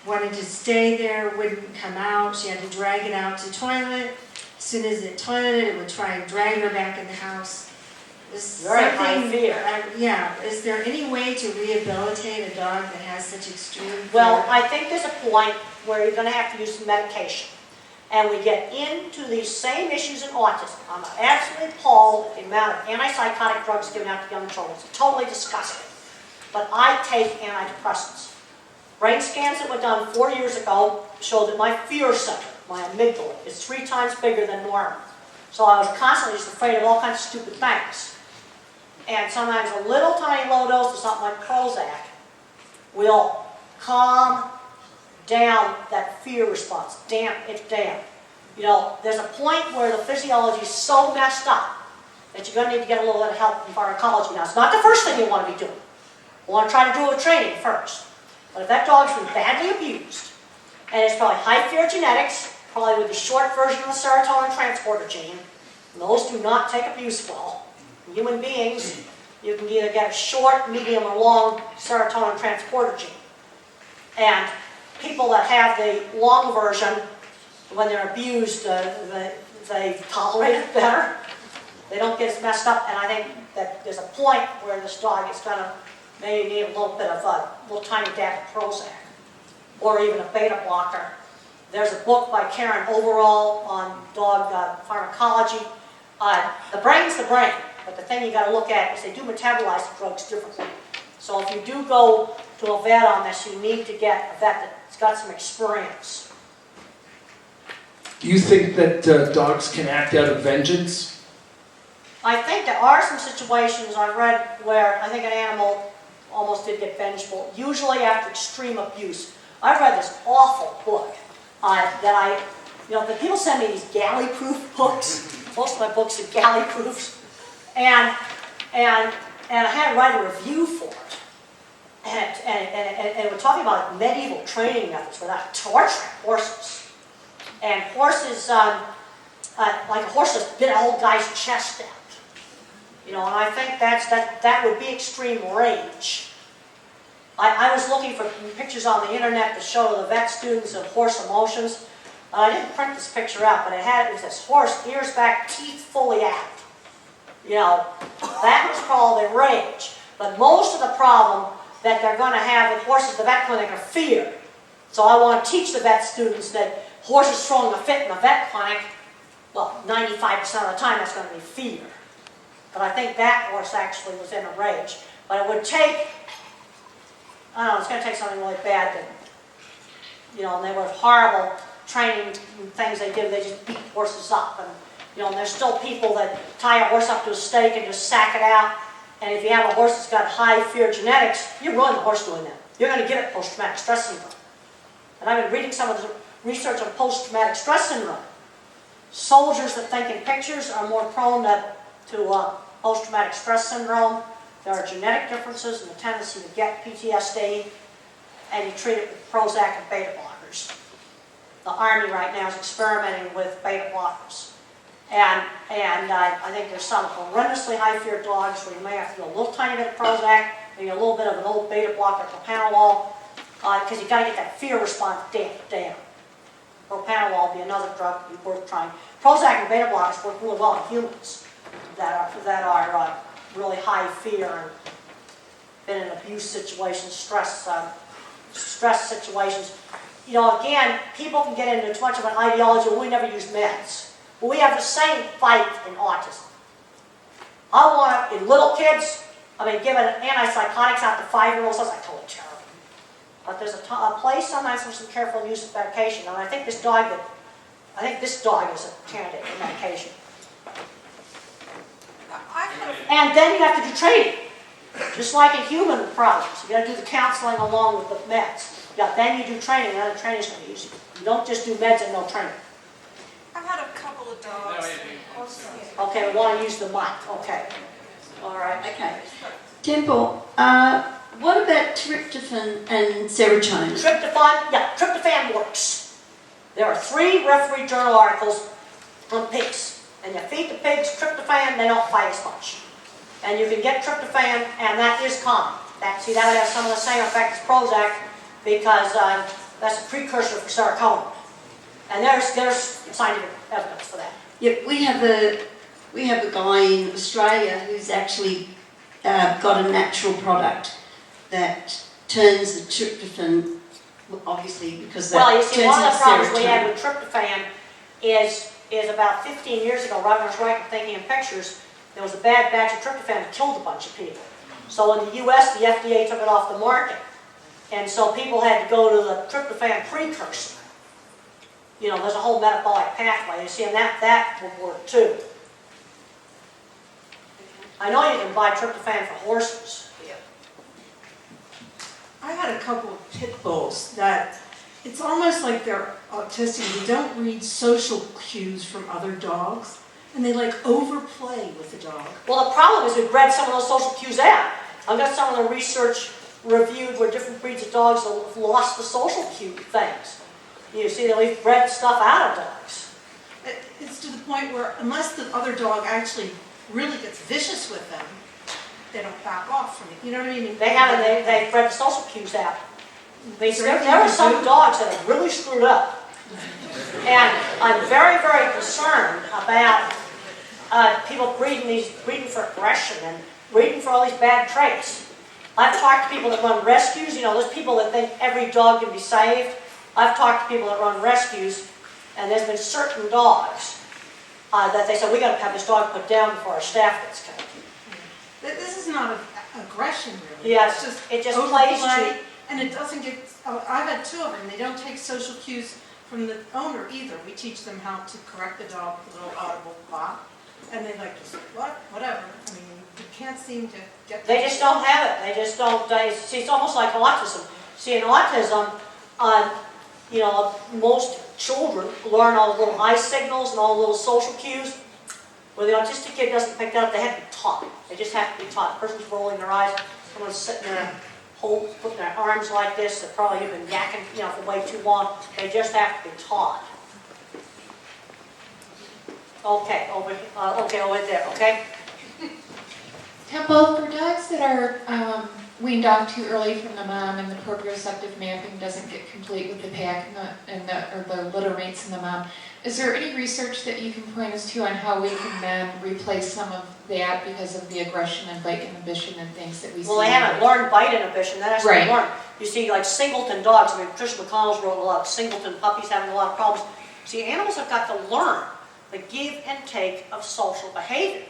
wanted to stay there, wouldn't come out. She had to drag it out to toilet. As soon as it toileted, it would try and drag her back in the house. Very high fear. Yeah. Is there any way to rehabilitate a dog that has such extreme fear? Well, I think there's a point where you're going to have to use some medication. And we get into these same issues in autism. I'm absolutely appalled at the amount of antipsychotic drugs given out to young children. It's totally disgusting. But I take antidepressants. Brain scans that were done 4 years ago showed that my fear center, my amygdala, is 3 times bigger than normal. So I was constantly just afraid of all kinds of stupid things. And sometimes a little tiny low dose of something like Prozac will calm down that fear response, damp it down. There's a point where the physiology is so messed up that you're going to need to get a little bit of help from pharmacology. Now, it's not the first thing you want to be doing. You want to try to do it with training first. But if that dog's been badly abused, and it's probably high fear genetics, probably with the short version of the serotonin transporter gene, and those do not take abuse well. In human beings, you can either get a short, medium, or long serotonin transporter gene. And people that have the long version, when they're abused, they tolerate it better. They don't get as messed up, and I think that there's a point where this dog is going to maybe need a little bit of a little tiny dab of Prozac, or even a beta blocker. There's a book by Karen Overall on dog pharmacology. The brain's the brain, but the thing you got to look at is they do metabolize the drugs differently. So if you do go to a vet on this, you need to get a vet that's got some experience. Do you think that dogs can act out of vengeance? I think there are some situations I've read where I think an animal almost did get vengeful, usually after extreme abuse. I've read this awful book that people send me these galley-proof books. Most of my books are galley-proofs. And I had to write a review for it. And we're talking about medieval training methods without torturing horses. And horses, like a horse just bit an old guy's chest out. And I think that would be extreme rage. I was looking for pictures on the internet to show the vet students of horse emotions. I didn't print this picture out, but it was this horse, ears back, teeth fully out. That was called a rage. But most of the problem that they're going to have with horses at the vet clinic are fear. So I want to teach the vet students that horses throwing a fit in the vet clinic, well, 95% of the time that's going to be fear. But I think that horse actually was in a rage. But it would take, I don't know, it's going to take something really bad to, and they were horrible training things they did. They just beat horses up. And there's still people that tie a horse up to a stake and just sack it out. And if you have a horse that's got high fear genetics, you ruin the horse doing that. You're going to give it post-traumatic stress syndrome. And I've been reading some of the research on post-traumatic stress syndrome. Soldiers that think in pictures are more prone to post-traumatic stress syndrome. There are genetic differences in the tendency to get PTSD, and you treat it with Prozac and beta blockers. The Army right now is experimenting with beta blockers. And I think there's some horrendously high-fear dogs where you may have to do a little tiny bit of Prozac, maybe a little bit of an old beta blocker, propanolol, because you've got to get that fear response down. Propanolol would be another drug worth trying. Prozac and beta blockers work really well in humans that are really high fear and been in abuse situations, stress situations. Again, people can get into too much of an ideology, well, we never use meds. But we have the same fight in autism. I want to, in little kids, giving antipsychotics out to 5-year-olds, that's like totally terrible. But there's a place sometimes for some careful use of medication, and I think this dog is a candidate for medication. And then you have to do training, just like in human problems. You got to do the counseling along with the meds. Then you do training, and the training is going to be easy. You don't just do meds and no training. I've had a couple of dogs. Okay, we want to use the mic. Okay. All right. Okay. Temple, what about tryptophan and serotonin? Tryptophan works. There are 3 referee journal articles on pigs. And you feed the pigs tryptophan, they don't fight as much. And you can get tryptophan, and that is common. That would have some of the same effect as Prozac, because that's a precursor for serotonin. And there's scientific evidence for that. Yep, we have a guy in Australia who's actually got a natural product that turns the tryptophan, obviously because that Well, you see, turns one of the into problems we serotonin. had with tryptophan is about 15 years ago, Robert was writing Thinking in Pictures, there was a bad batch of tryptophan that killed a bunch of people. So in the U.S., the FDA took it off the market. And so people had to go to the tryptophan precursor. There's a whole metabolic pathway, you see, and that would work too. I know you can buy tryptophan for horses. I had a couple of pit bulls that it's almost like they're autistic. They don't read social cues from other dogs, and they like overplay with the dog. Well, the problem is we've bred some of those social cues out. I've got some of the research reviewed where different breeds of dogs have lost the social cue things. You see that we've bred stuff out of dogs. It's to the point where unless the other dog actually really gets vicious with them, they don't back off from it. You know what I mean? They've bred the social cues out. There are some dogs that have really screwed up. And I'm very, very concerned about people breeding for aggression and breeding for all these bad traits. I've talked to people that run rescues. There's people that think every dog can be saved. I've talked to people that run rescues, and there's been certain dogs that they said, we got to have this dog put down before our staff gets killed. This is not aggression, really. Yeah, It just plays overplay, cheap. and it doesn't get. I've had 2 of them. They don't take social cues from the owner either. We teach them how to correct the dog with a little audible pop, and they like just whatever. You can't seem to get. They just don't have it. They just don't. See, it's almost like autism. See, in autism, most children learn all the little eye signals and all the little social cues. Where the autistic kid doesn't pick that up, they have to be taught. They just have to be taught. The person's rolling their eyes, someone's sitting there, putting their arms like this. They're probably been yakking, for way too long. They just have to be taught. Okay, over there. Okay. Temple, for dogs that are weaned off too early from the mom and the proprioceptive mapping doesn't get complete with the pack or the litter mates and the mom, is there any research that you can point us to on how we can then replace some of that because of the aggression and bite inhibition and things that we see? Well, they haven't learned bite inhibition. That has to be learned. You see, like singleton dogs. Tricia McConnell's wrote a lot of singleton puppies having a lot of problems. See, animals have got to learn the give and take of social behavior.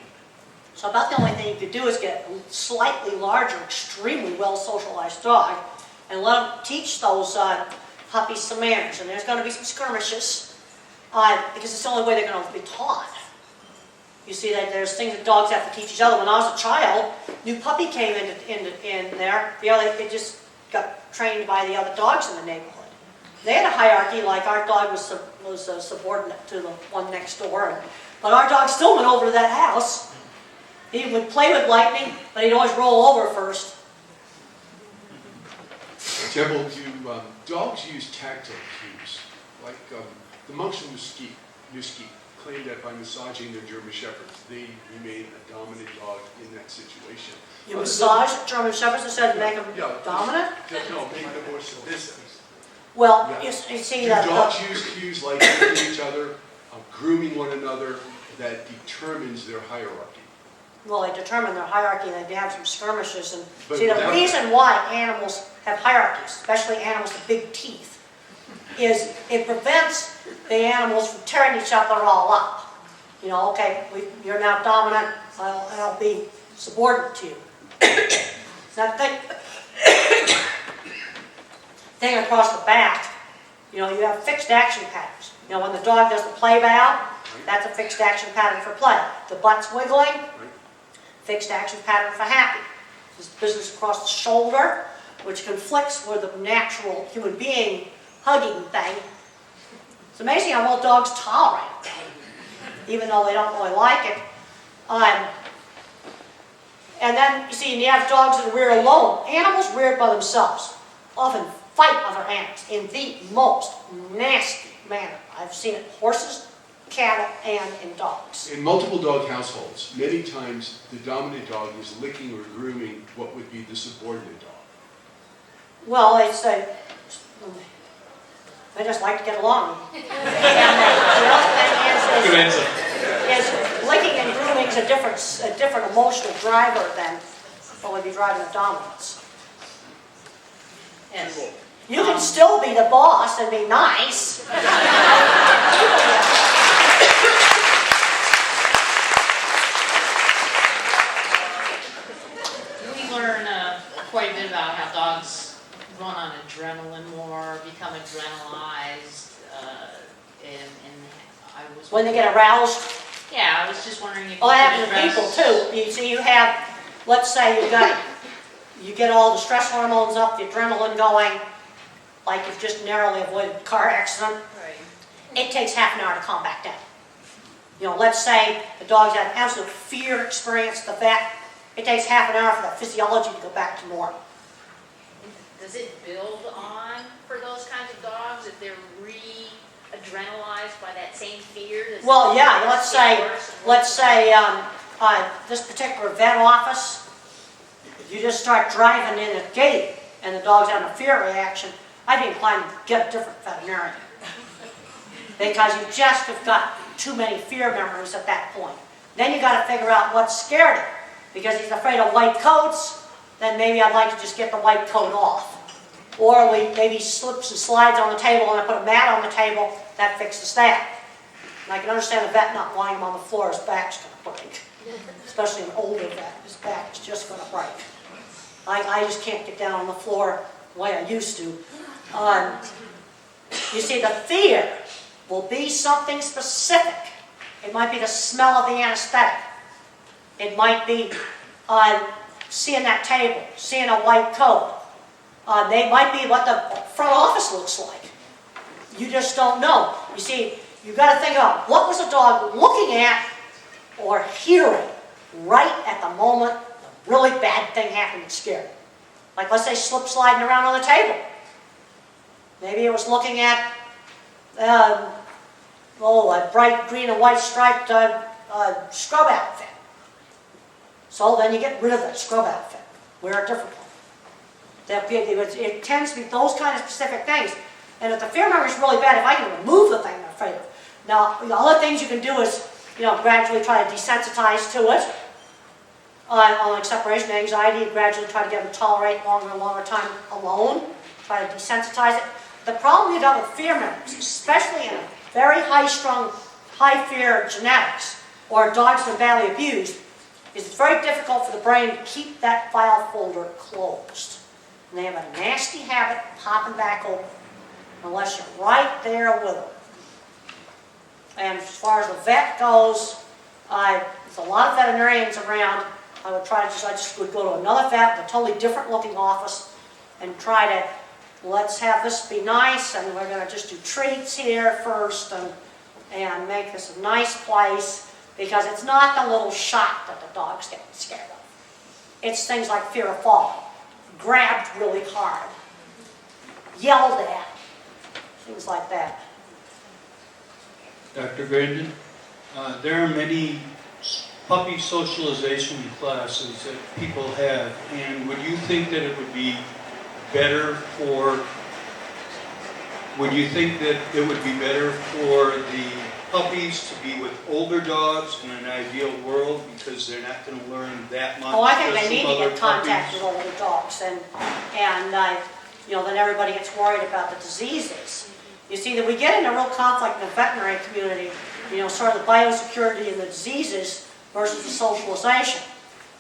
So about the only thing you could do is get a slightly larger, extremely well-socialized dog and let them teach those puppies some manners. And there's going to be some skirmishes because it's the only way they're going to be taught. You see that there's things that dogs have to teach each other. When I was a child, new puppy came in there. It just got trained by the other dogs in the neighborhood. They had a hierarchy, like our dog was subordinate to the one next door. But our dog still went over to that house. He would play with lightning, but he'd always roll over first. Temple, do dogs use tactile cues? Like the monks from Newski claim that by massaging their German Shepherds, they remain a dominant dog in that situation. You massage German Shepherds instead of make them dominant? No, make them more submissive. Well, you see Do that... dogs use cues like licking each other, grooming one another, that determines their hierarchy? Well, they determine their hierarchy and they have some skirmishes. And But see, the without- reason why animals have hierarchies, especially animals with big teeth, is it prevents the animals from tearing each other all up. You know, okay, you're now dominant, I'll be subordinate to you. That thing across the back, you know, you have fixed action patterns. You know, when the dog does the play bow, that's a fixed action pattern for play. The butt's wiggling, fixed action pattern for happy. This business across the shoulder, which conflicts with the natural human being hugging thing. It's amazing how well dogs tolerate it, even though they don't really like it. And then, you see, you have dogs that rear alone. Animals reared by themselves often fight other animals in the most nasty manner. I've seen it in horses, cattle, and in dogs. In multiple dog households, many times the dominant dog is licking or grooming what would be the subordinate dog. Well, they just like to get along. And the other Good thing answer. is licking and grooming is a different emotional driver than what would be driving the dominance. Yes. You can still be the boss and be nice. We learn quite a bit about how dogs run on adrenaline more, become adrenalized, and I was... When they get aroused. Yeah, I was just wondering if you Well, that could happens to address... people too. You see, you have, let's say you get all the stress hormones up, the adrenaline going, like you've just narrowly avoided a car accident. Right. It takes half an hour to calm back down. You know, let's say the dog's had an absolute fear experience at the vet. It takes half an hour for the physiology to go back to normal. Does it build on for those kinds of dogs if they're re-adrenalized by that same fear? Well, yeah, let's say this particular vet office, you just start driving in a gate and the dog's having a fear reaction, I'd be inclined to get a different veterinarian. Because you just have got too many fear memories at that point. Then you got to figure out what scared him. Because he's afraid of white coats, then maybe I'd like to just get the white coat off. Or we maybe slips and slides on the table and I put a mat on the table, that fixes that. And I can understand a vet not wanting him on the floor, his back's going to break. Especially an older vet, his back is just going to break. I just can't get down on the floor the way I used to. You see, the fear will be something specific. It might be the smell of the anesthetic. It might be seeing that table, seeing a white coat. They might be what the front office looks like. You just don't know. You see, you've got to think about what was the dog looking at or hearing right at the moment the really bad thing happened that scared him. Like, let's say, slip sliding around on the table. Maybe it was looking at a bright green and white striped scrub outfit. So then you get rid of that scrub outfit. Wear a different one. It tends to be those kind of specific things. And if the fear memory is really bad, if I can remove the thing they're afraid of. Now, the other things you can do is, gradually try to desensitize to it. Like separation anxiety, you gradually try to get them to tolerate longer and longer time alone. Try to desensitize it. The problem you have with fear memories, especially in a very high-strung, high-fear genetics, or dogs that are badly abused, is it's very difficult for the brain to keep that file folder closed. And they have a nasty habit of popping back open, unless you're right there with them. And as far as the vet goes, there's a lot of veterinarians around. I just would go to another vet with a totally different looking office and try to, let's have this be nice, and we're going to just do treats here first and make this a nice place, because it's not the little shot that the dog's getting scared of. It's things like fear of falling, grabbed really hard, yelled at, things like that. Dr. Grandin, there are many puppy socialization classes that people have, and would you think that it would be better for the puppies to be with older dogs in an ideal world, because they're not going to learn that much? Oh, I think as they need some to other get contact puppies? with older dogs, and then everybody gets worried about the diseases. You see, that we get into real conflict in the veterinary community sort of the biosecurity and the diseases versus the socialization.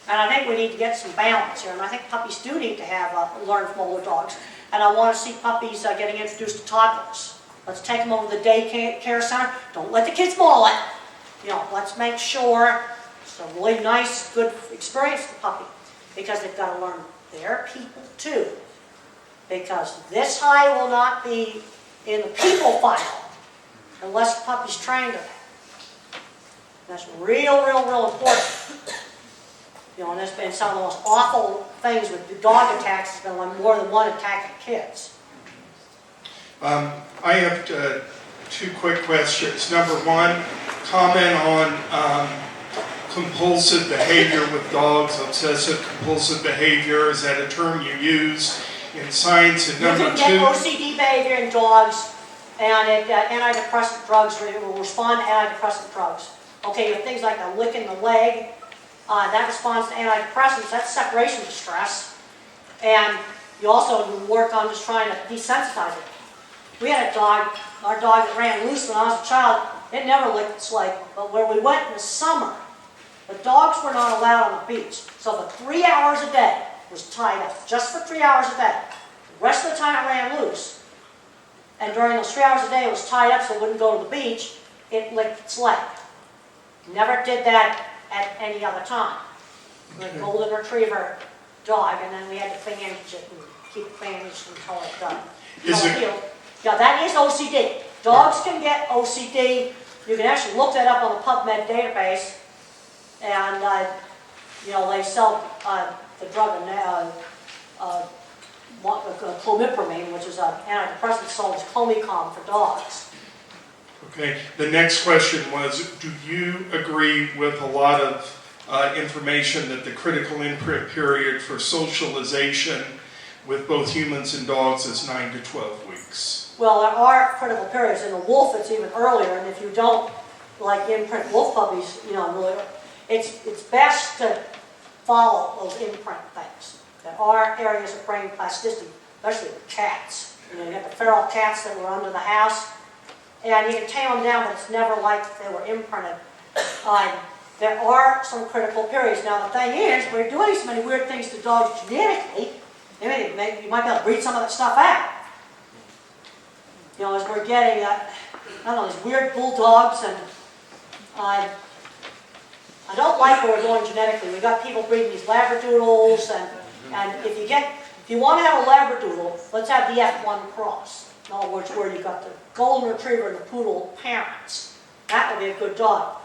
And I think we need to get some balance here, and I think puppies do need to have learn from older dogs. And I want to see puppies getting introduced to toddlers. Let's take them over to the daycare center. Don't let the kids maul it. Let's make sure it's a really nice, good experience for the puppy, because they've got to learn they're people too. Because this high will not be in the people file unless the puppy's trained to that. That's real, real, real important. And there's been some of the most awful things with the dog attacks. There's been like more than one attack at kids. I have two quick questions. Number one, comment on compulsive behavior with dogs, obsessive compulsive behavior. Is that a term you use in science? And number two, you can get OCD behavior in dogs, and antidepressant drugs will respond to antidepressant drugs. Okay, you have things like a lick in the leg. That responds to antidepressants. That's separation distress. And you also work on just trying to desensitize it. We had a dog, our dog that ran loose when I was a child. It never licked its leg. But where we went in the summer, the dogs were not allowed on the beach. So for 3 hours a day, it was tied up. Just for 3 hours a day. The rest of the time it ran loose. And during those 3 hours a day it was tied up so it wouldn't go to the beach. It licked its leg. Never did that at any other time. A golden retriever dog, and then we had to bandage it and keep it bandaged until it healed. Yeah, that is OCD. Dogs can get OCD. You can actually look that up on the PubMed database, and they sell the drug clomipramine, which is an antidepressant sold as Clomicom for dogs. okay, the next question was, do you agree with a lot of information that the critical imprint period for socialization with both humans and dogs is 9 to 12 weeks? Well, there are critical periods. In the wolf, it's even earlier, and if you don't imprint wolf puppies, really, it's best to follow those imprint things. There are areas of brain plasticity, especially with cats. You have the feral cats that were under the house, and you can tame them down, but it's never like they were imprinted. There are some critical periods. Now, the thing is, we're doing so many weird things to dogs genetically, you might be able to breed some of that stuff out. As we're getting, these weird bulldogs, and I don't like where we're going genetically. We've got people breeding these labradoodles, and if you want to have a labradoodle, let's have the F1 cross. In other words, where you've got the golden retriever and the poodle parents. That would be a good dog.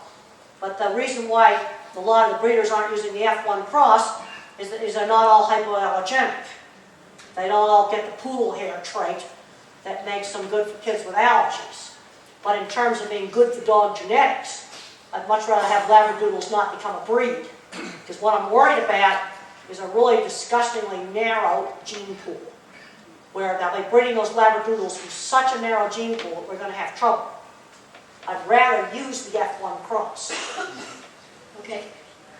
But the reason why a lot of the breeders aren't using the F1 cross is they're not all hypoallergenic. They don't all get the poodle hair trait that makes them good for kids with allergies. But in terms of being good for dog genetics, I'd much rather have labradoodles not become a breed. Because what I'm worried about is a really disgustingly narrow gene pool, where they'll be breeding those labradoodles from such a narrow gene pool that we're going to have trouble. I'd rather use the F1 cross. Okay,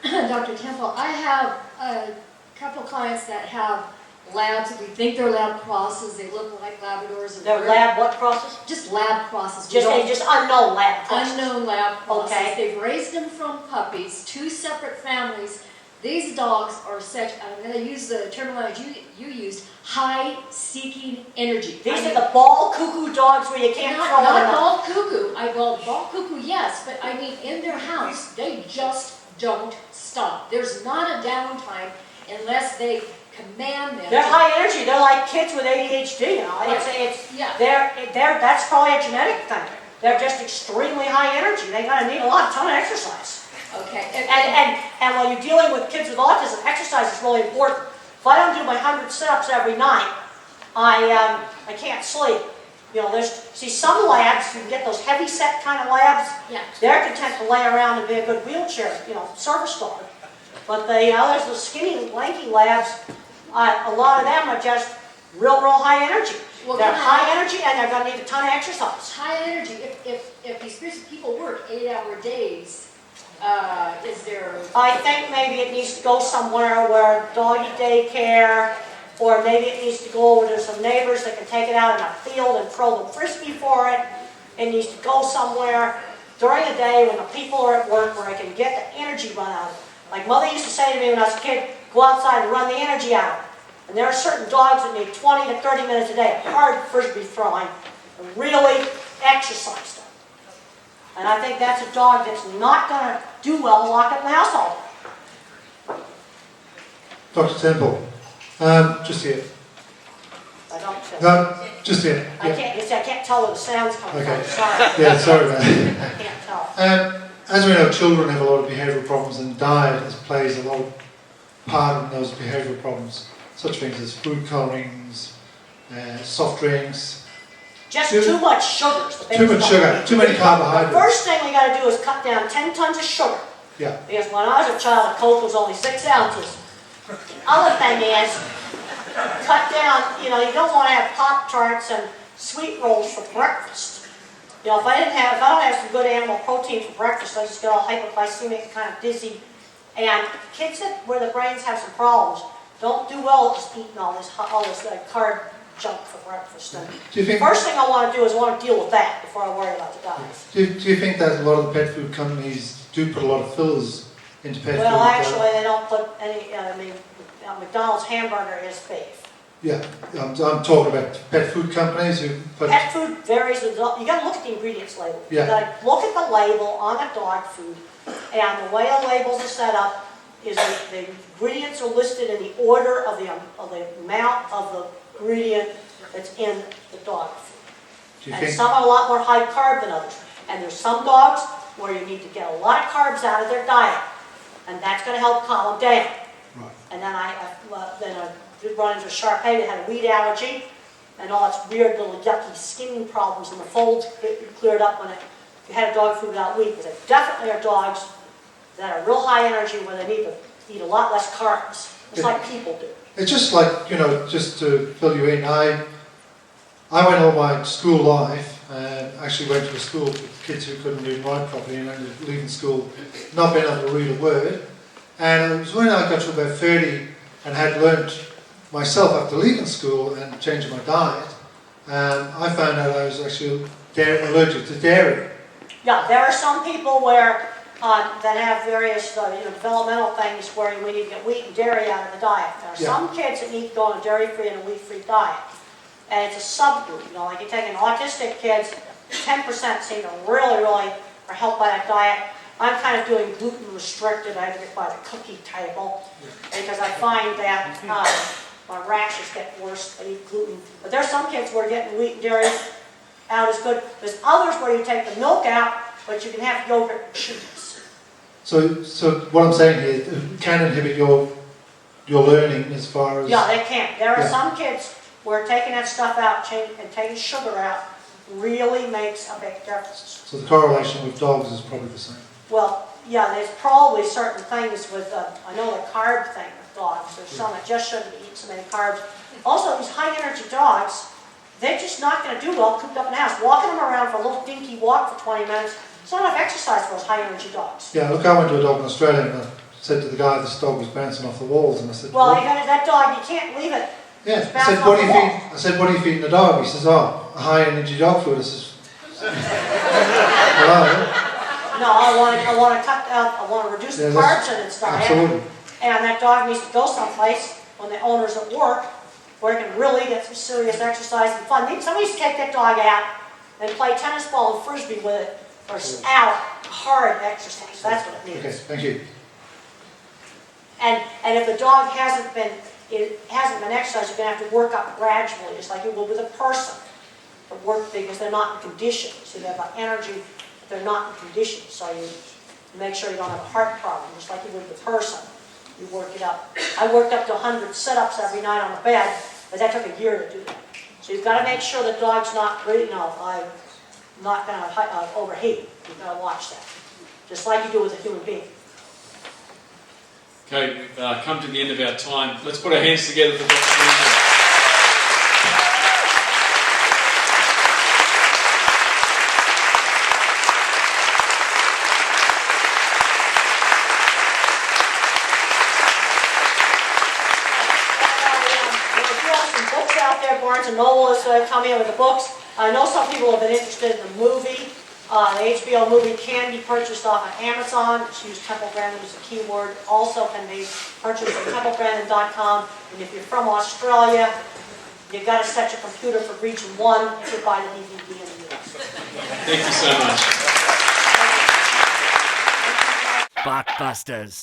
Dr. Temple, I have a couple clients that have labs. We think they're lab crosses. They look like Labradors. They're lab what crosses? Just lab crosses. Just unknown lab crosses. Unknown lab crosses. Okay. They've raised them from puppies, 2 separate families. These dogs are such, I'm going to use the terminology you used, high-seeking energy. These are the ball cuckoo dogs where you can't throw them Not in. ball cuckoo. Ball cuckoo, yes, but I mean in their house, they just don't stop. There's not a downtime unless they command them. They're high energy. They're like kids with ADHD. That's probably a genetic thing. They're just extremely high energy. They're going to need a ton of exercise. Okay. And when you're dealing with kids with autism, exercise is really important. If I don't do my 100 sit-ups every night, I can't sleep. Some labs, you can get those heavy set kind of labs. Yeah. They're content to lay around and be a good wheelchair, service dog. But the others, the skinny, lanky labs, a lot of them are just real high energy. Well, they're high energy and they're going to need a ton of exercise. High energy. If these people work 8-hour days, is there? I think maybe it needs to go somewhere where doggy daycare, or maybe it needs to go over to some neighbors that can take it out in a field and throw the frisbee for it. It needs to go somewhere. during the day when the people are at work where I can get the energy run out of it. Like Mother used to say to me when I was a kid, go outside and run the energy out of it. And there are certain dogs that need 20 to 30 minutes a day of hard frisbee throwing and really exercise them. And I think that's a dog that's not going to do well locked up in the house all day. Dr. Temple, just here. I don't feel No, just here. I can't, you see, I can't tell where the sound's coming Okay. from. Sorry. Yeah, sorry about that. I can't tell. As we know, children have a lot of behavioural problems, and diet plays a lot of part in those behavioural problems. Such things as food colorings, soft drinks. Just too much sugar. is the Too biggest much sugar, problem. too many The carbohydrates. first thing we got to do is cut down 10 tons of sugar. Yeah. Because when I was a child, a Coke was only 6 ounces. The other thing is, cut down, you don't want to have Pop-Tarts and sweet rolls for breakfast. If I don't have some good animal protein for breakfast, I just get all hypoglycemic, kind of dizzy. And kids where the brains have some problems don't do well just eating all this carb junk for breakfast. And Do you think? first thing I want to do is I want to deal with that before I worry about the diet. Do you think that a lot of the pet food companies do put a lot of fillers into pet food? Well, actually, they don't put any. McDonald's hamburger is beef. Yeah, I'm talking about pet food companies who put. Pet food varies. You got to look at the ingredients label. Yeah. You got to look at the label on the dog food, and the way the labels are set up is the ingredients are listed in the order of the amount of the ingredient that's in the dog food. Do you And think? some are a lot more high carb than others. And there's some dogs where you need to get a lot of carbs out of their diet, and that's going to help calm them down. Right. And then I did run into a Shar-Pei that had a wheat allergy, and all its weird little yucky skin problems in the folds cleared up when you had a dog food without wheat. Because there definitely are dogs that are real high energy where they need to eat a lot less carbs, just like people do. It's just like, just to fill you in, I went all my school life and actually went to a school with kids who couldn't read and write properly and ended up leaving school not being able to read a word. And it was when I got to about 30 and had learnt myself after leaving school and changing my diet, I found out I was actually allergic to dairy. Yeah, there are some people where that have various developmental things where we need to get wheat and dairy out of the diet. There are some kids that need to go on a dairy-free and a wheat-free diet. And it's a subgroup, like you take an autistic kids, 10% seem to really are helped by that diet. I'm kind of doing gluten restricted. I have to get by the cookie table because I find that my rashes get worse. I eat gluten. But there's some kids who are getting wheat and dairy out as good. There's others where you take the milk out, but you can have yogurt and cheese. So what I'm saying here, it can inhibit your learning as far as... Yeah, they can. There are some kids where taking that stuff out and taking sugar out really makes a big difference. So the correlation with dogs is probably the same. Well, yeah, there's probably certain things with, I know the carb thing with dogs. There's some that just shouldn't eat so many carbs. Also, these high energy dogs, they're just not going to do well cooped up in the house. Walking them around for a little dinky walk for 20 minutes, it's not enough exercise for those high energy dogs. Yeah, look, I went to a dog in Australia and I said to the guy, this dog was bouncing off the walls, and I said, well, that dog, you can't leave it. yeah. I said, what are you feeding the dog? He says, oh, a high energy dog food. I says, hello. No, I want to cut out, I want to reduce the carbs in its diet. Absolutely. And that dog needs to go someplace when the owner's at work where it can really get some serious exercise and fun. Somebody needs to take that dog out and play tennis ball and frisbee with it for out hard exercise. That's what it needs. Okay, thank you. And if the dog hasn't been exercised, you're going to have to work up gradually, just like you would with a person. To work because they're not in condition. So they have energy, but they're not in condition. So you make sure you don't have a heart problem, just like you would with a person. You work it up. I worked up to 100 sit-ups every night on the bed, but that took a year to do that. So you've got to make sure the dog's not really, not going to overheat. You've got to watch that, just like you do with a human being. Okay, we've come to the end of our time. Let's put our hands together for Dr. Barnes and Noble has come in with the books. I know some people have been interested in the movie The HBO movie can be purchased off of Amazon. Just use Temple Grandin as a keyword. Also can be purchased at templegrandin.com. And if you're from Australia, you've got to set your computer for region 1 to buy the DVD in the US. Thank you so much. Blockbusters.